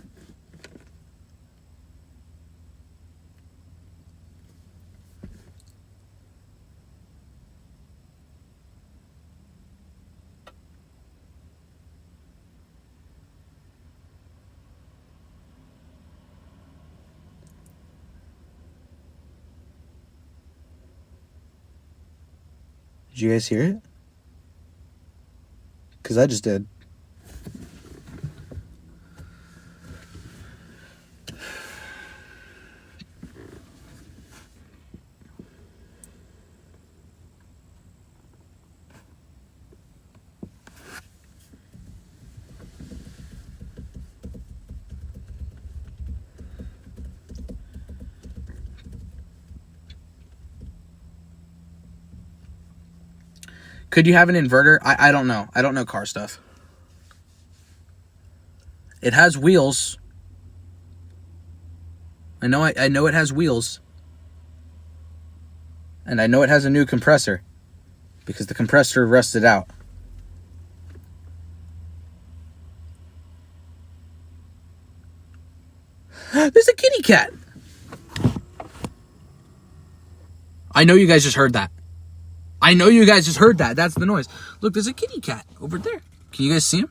Did you guys hear it? Because I just did. Could you have an inverter? I don't know. I don't know car stuff. It has wheels. I know it has wheels. And I know it has a new compressor. Because the compressor rusted out. There's a kitty cat. I know you guys just heard that. That's the noise. Look, there's a kitty cat over there. Can you guys see him?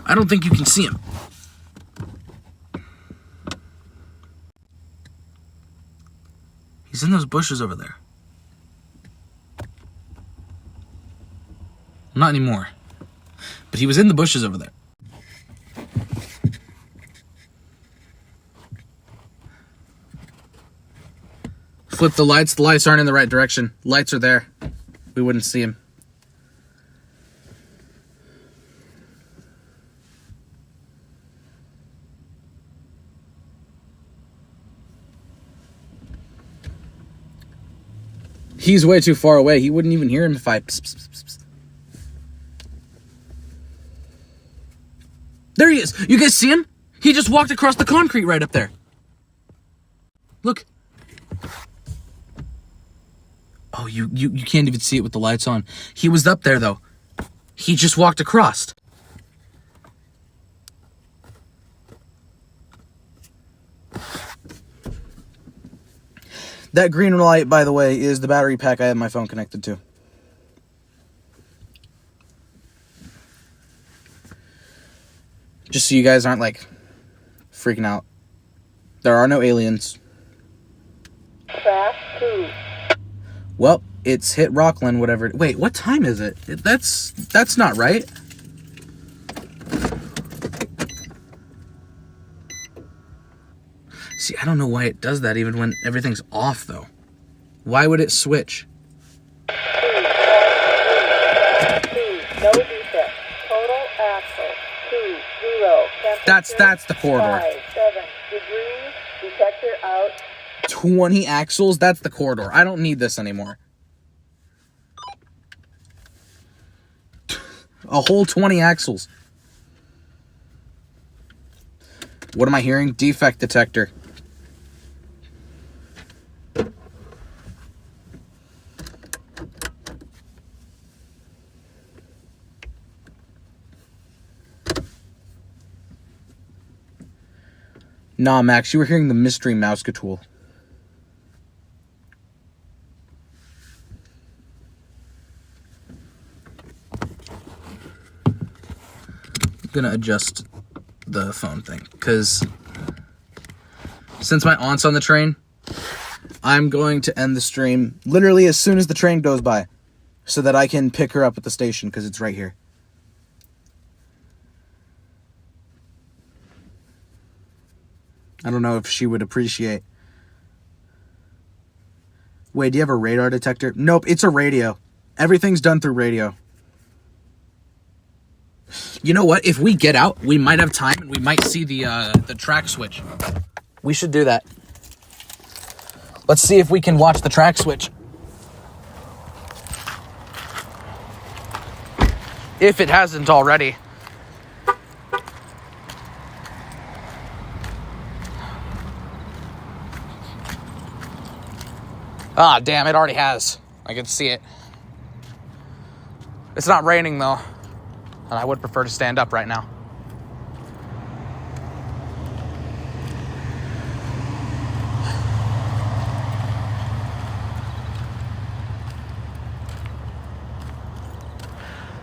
I don't think you can see him. He's in those bushes over there. Not anymore. But he was in the bushes over there. Flip the lights. The lights aren't in the right direction. Lights are there. We wouldn't see him. He's way too far away. He wouldn't even hear him if I... Pss, pss, pss, pss. There he is. You guys see him? He just walked across the concrete right up there. Look. Oh, you can't even see it with the lights on. He was up there, though. He just walked across. That green light, by the way, is the battery pack I have my phone connected to. Just so you guys aren't, like, freaking out. There are no aliens. Fast 2. Well, it's hit Rockland, whatever. Wait, what time is it? That's not right. See, I don't know why it does that even when everything's off, though. Why would it switch? 2, no defect. Total axle. 2, 0. That's the corridor. 5, 7 degrees. Detector out. 20 axles? That's the corridor. I don't need this anymore. A whole 20 axles. What am I hearing? Defect detector. Nah, Max, you were hearing the mystery Mouseketool. I'm gonna adjust the phone thing, because since my aunt's on the train, I'm going to end the stream literally as soon as the train goes by. so that I can pick her up at the station because it's right here. I don't know if she would appreciate. Wait, do you have a radar detector? Nope, it's a radio. Everything's done through radio. You know what? If we get out, we might have time and we might see the track switch. We should do that. Let's see if we can watch the track switch. If it hasn't already. Ah, damn, it already has. I can see it. It's not raining, though. And I would prefer to stand up right now.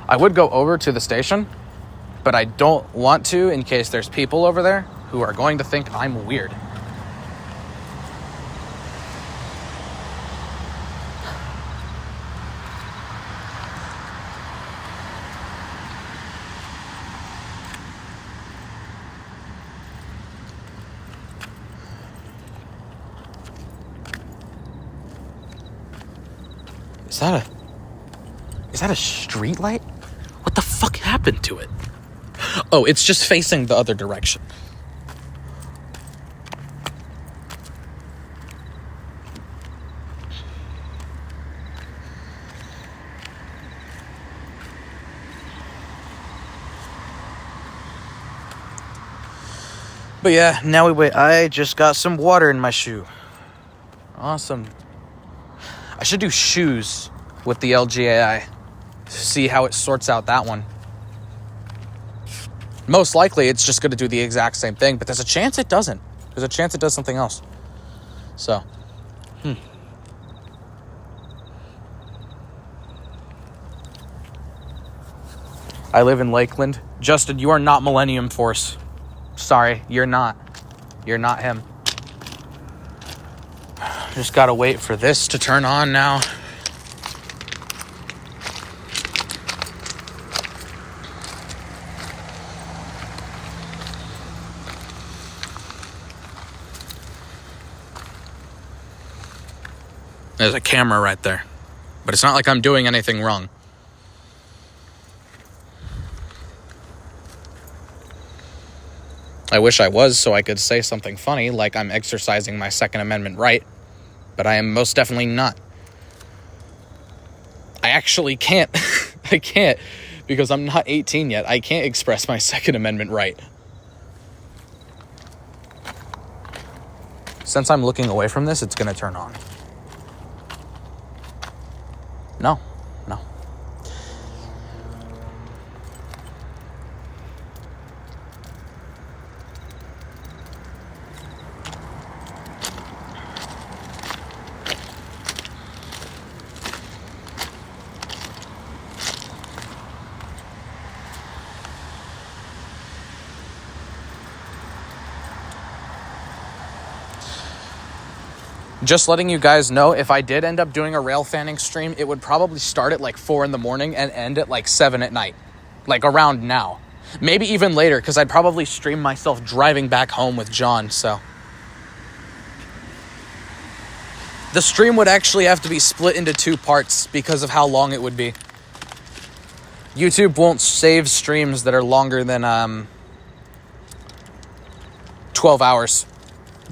I would go over to the station, but I don't want to in case there's people over there who are going to think I'm weird. Is that a street light? What the fuck happened to it? Oh, it's just facing the other direction. But yeah, now we wait. I just got some water in my shoe. Awesome. I should do shoes with the LGAI. See how it sorts out that one. Most likely it's just going to do the exact same thing, but there's a chance it doesn't. There's a chance it does something else. So, I live in Lakeland. Justin, you are not Millennium Force. Sorry, you're not. You're not him. Just gotta wait for this to turn on now. There's a camera right there. But it's not like I'm doing anything wrong. I wish I was so I could say something funny like I'm exercising my Second Amendment right. But I am most definitely not. I actually can't. I can't because I'm not 18 yet. I can't express my Second Amendment right. Since I'm looking away from this, it's going to turn on. No. Just letting you guys know, if I did end up doing a rail fanning stream, it would probably start at like 4 in the morning and end at like 7 at night. Like around now. Maybe even later, because I'd probably stream myself driving back home with John, so. The stream would actually have to be split into 2 parts because of how long it would be. YouTube won't save streams that are longer than 12 hours.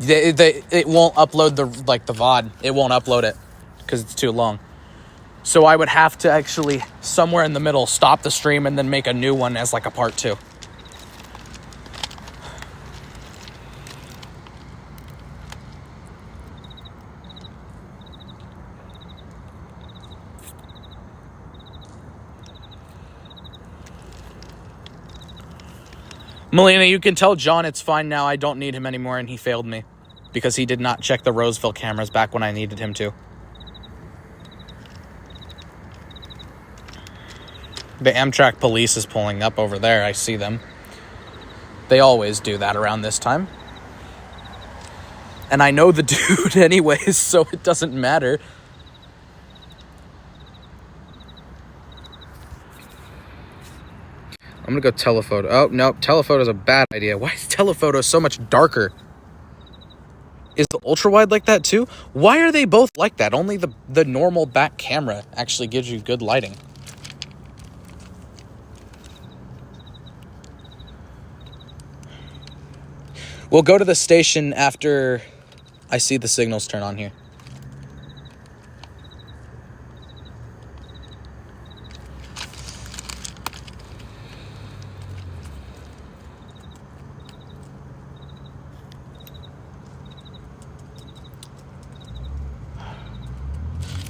It won't upload the VOD. It won't upload it because it's too long. So I would have to actually, somewhere in the middle, stop the stream and then make a new one as like a part 2. Melina, you can tell John it's fine now. I don't need him anymore, and he failed me because he did not check the Roseville cameras back when I needed him to. The Amtrak police is pulling up over there. I see them. They always do that around this time. And I know the dude anyways, so it doesn't matter. I'm gonna go telephoto. Oh, nope. Telephoto is a bad idea. Why is telephoto so much darker? Is the ultra wide like that too? Why are they both like that? Only the normal back camera actually gives you good lighting. We'll go to the station after I see the signals turn on here.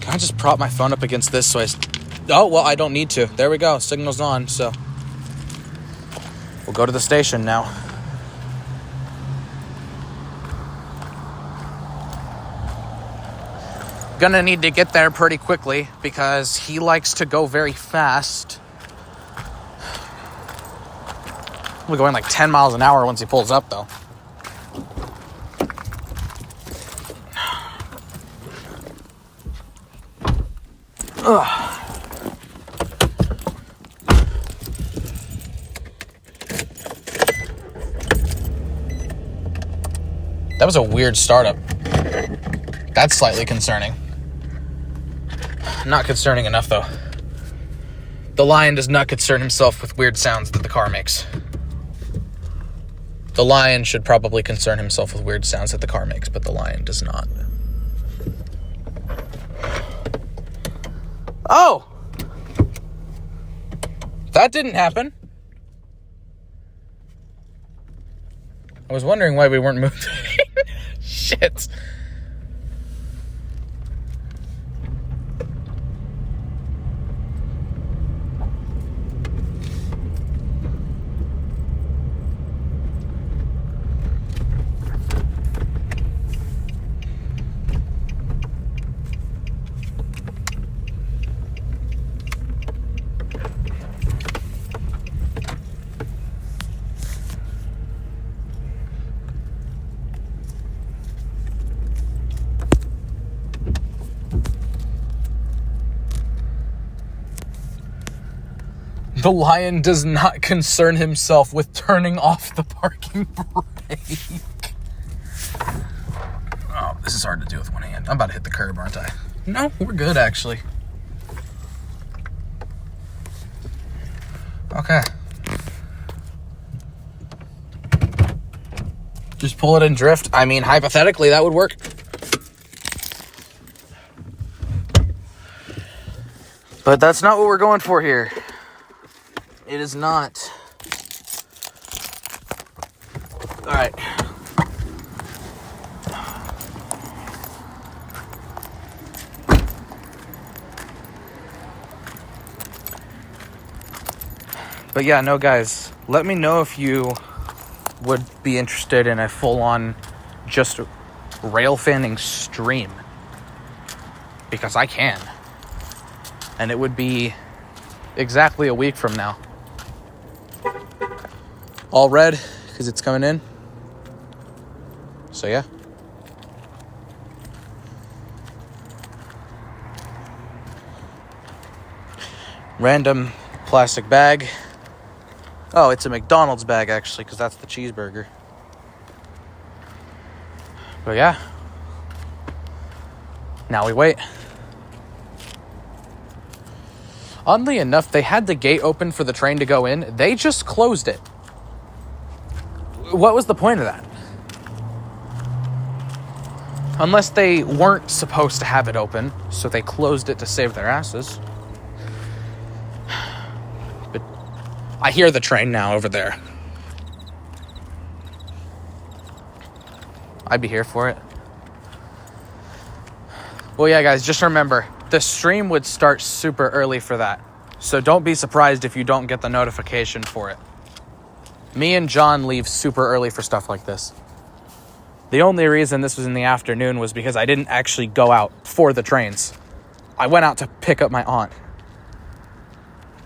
Can I just prop my phone up against this so oh, well, I don't need to. There we go. Signal's on, so we'll go to the station now. Gonna need to get there pretty quickly because he likes to go very fast. We're going like 10 miles an hour once he pulls up, though. Ugh. That was a weird startup. That's slightly concerning. Not concerning enough, though. The Lion does not concern himself with weird sounds that the car makes. The Lion should probably concern himself with weird sounds that the car makes, but the Lion does not. Oh! That didn't happen. I was wondering why we weren't moving. Shit. The Lion does not concern himself with turning off the parking brake. Oh, this is hard to do with one hand. I'm about to hit the curb, aren't I? No, we're good, actually. Okay. Just pull it and drift. I mean, hypothetically, that would work. But that's not what we're going for here. It is not. All right. But yeah, no, guys, let me know if you would be interested in a full-on just rail fanning stream. Because I can. And it would be exactly a week from now. All red, because it's coming in. So yeah. Random plastic bag. Oh, it's a McDonald's bag, actually, because that's the cheeseburger. But yeah. Now we wait. Oddly enough, they had the gate open for the train to go in. They just closed it. What was the point of that? Unless they weren't supposed to have it open, so they closed it to save their asses. But I hear the train now over there. I'd be here for it. Well, yeah, guys, just remember, the stream would start super early for that. So don't be surprised if you don't get the notification for it. Me and John leave super early for stuff like this. The only reason this was in the afternoon was because I didn't actually go out for the trains. I went out to pick up my aunt.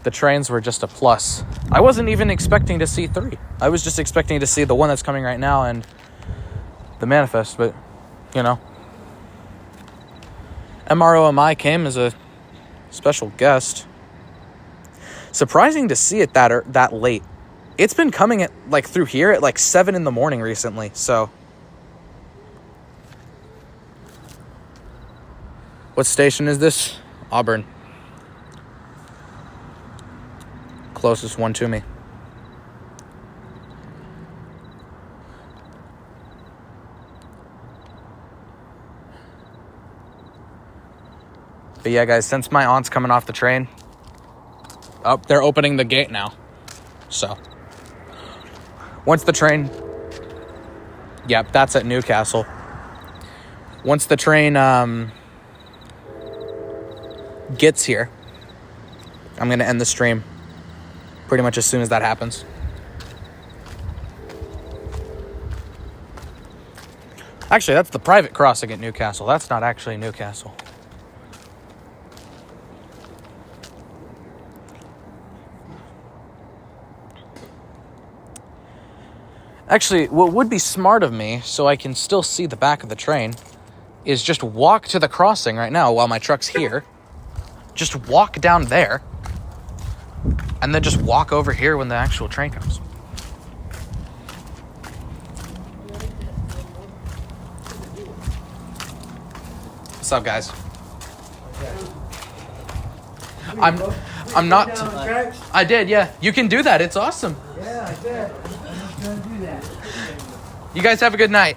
The trains were just a plus. I wasn't even expecting to see 3. I was just expecting to see the one that's coming right now and the manifest, but, you know. MROMI came as a special guest. Surprising to see it that late. It's been coming at like through here at like 7 in the morning recently, so. What station is this? Auburn. Closest one to me. But yeah, guys, since my aunt's coming off the train, they're opening the gate now. So, once the train, yep, that's at Newcastle. Once the train gets here, I'm going to end the stream pretty much as soon as that happens. Actually, that's the private crossing at Newcastle. That's not actually Newcastle. Actually, what would be smart of me, so I can still see the back of the train, is just walk to the crossing right now while my truck's here. Just walk down there. And then just walk over here when the actual train comes. What's up, guys? I'm not. I did, yeah. You can do that. It's awesome. Yeah, I did. I'm gonna do that. You guys have a good night.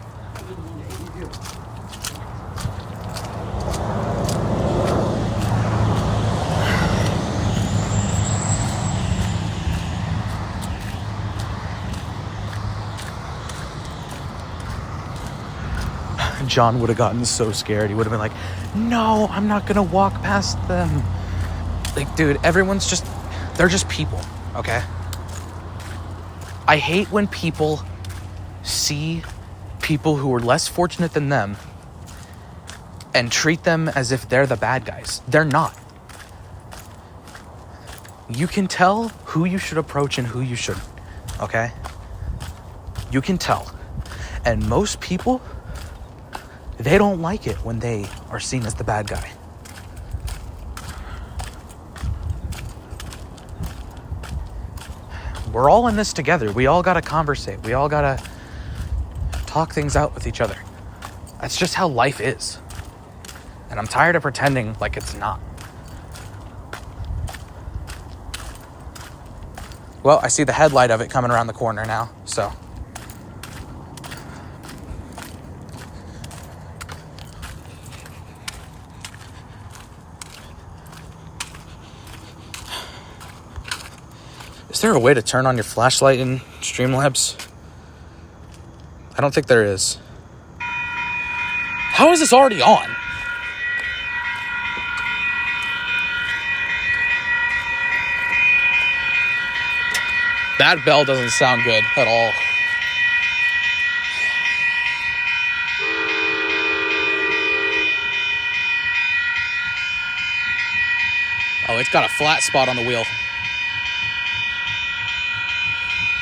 John would have gotten so scared. He would have been like, no, I'm not gonna walk past them. Like, dude, they're just people, okay? I hate when people see people who are less fortunate than them and treat them as if they're the bad guys. They're not. You can tell who you should approach and who you shouldn't, okay? You can tell. And most people, they don't like it when they are seen as the bad guy. We're all in this together. We all gotta conversate. We all gotta talk things out with each other. That's just how life is. And I'm tired of pretending like it's not. Well, I see the headlight of it coming around the corner now, so. Is there a way to turn on your flashlight in Streamlabs? I don't think there is. How is this already on? That bell doesn't sound good at all. Oh, it's got a flat spot on the wheel.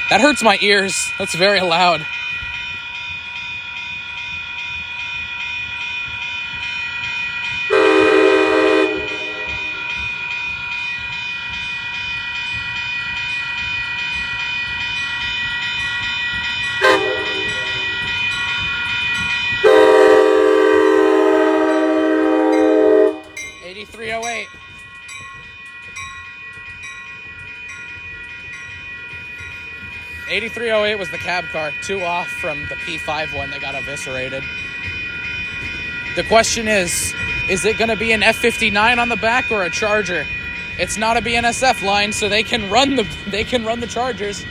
That hurts my ears. That's very loud. .8308 was the cab car, 2 off from the P5 one that got eviscerated. The question is it going to be an F-59 on the back or a Charger? It's not a BNSF line, so they can run the Chargers.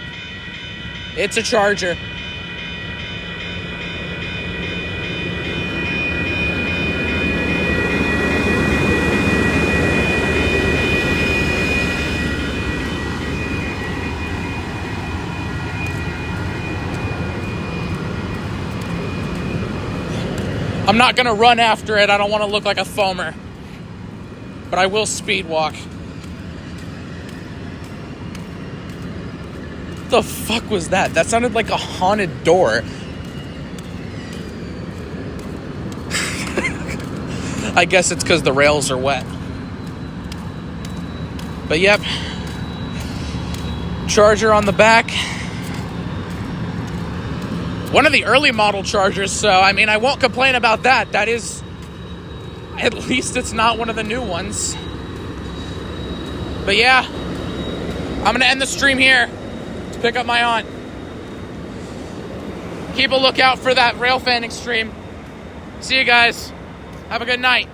It's a Charger. I'm not going to run after it. I don't want to look like a foamer. But I will speed walk. What the fuck was that? That sounded like a haunted door. I guess it's because the rails are wet. But yep. Charger on the back. One of the early model Chargers, so I mean, I won't complain about that. That is, at least it's not one of the new ones. But yeah, I'm gonna end the stream here to pick up my aunt. Keep a lookout for that rail fanning stream. See you guys. Have a good night.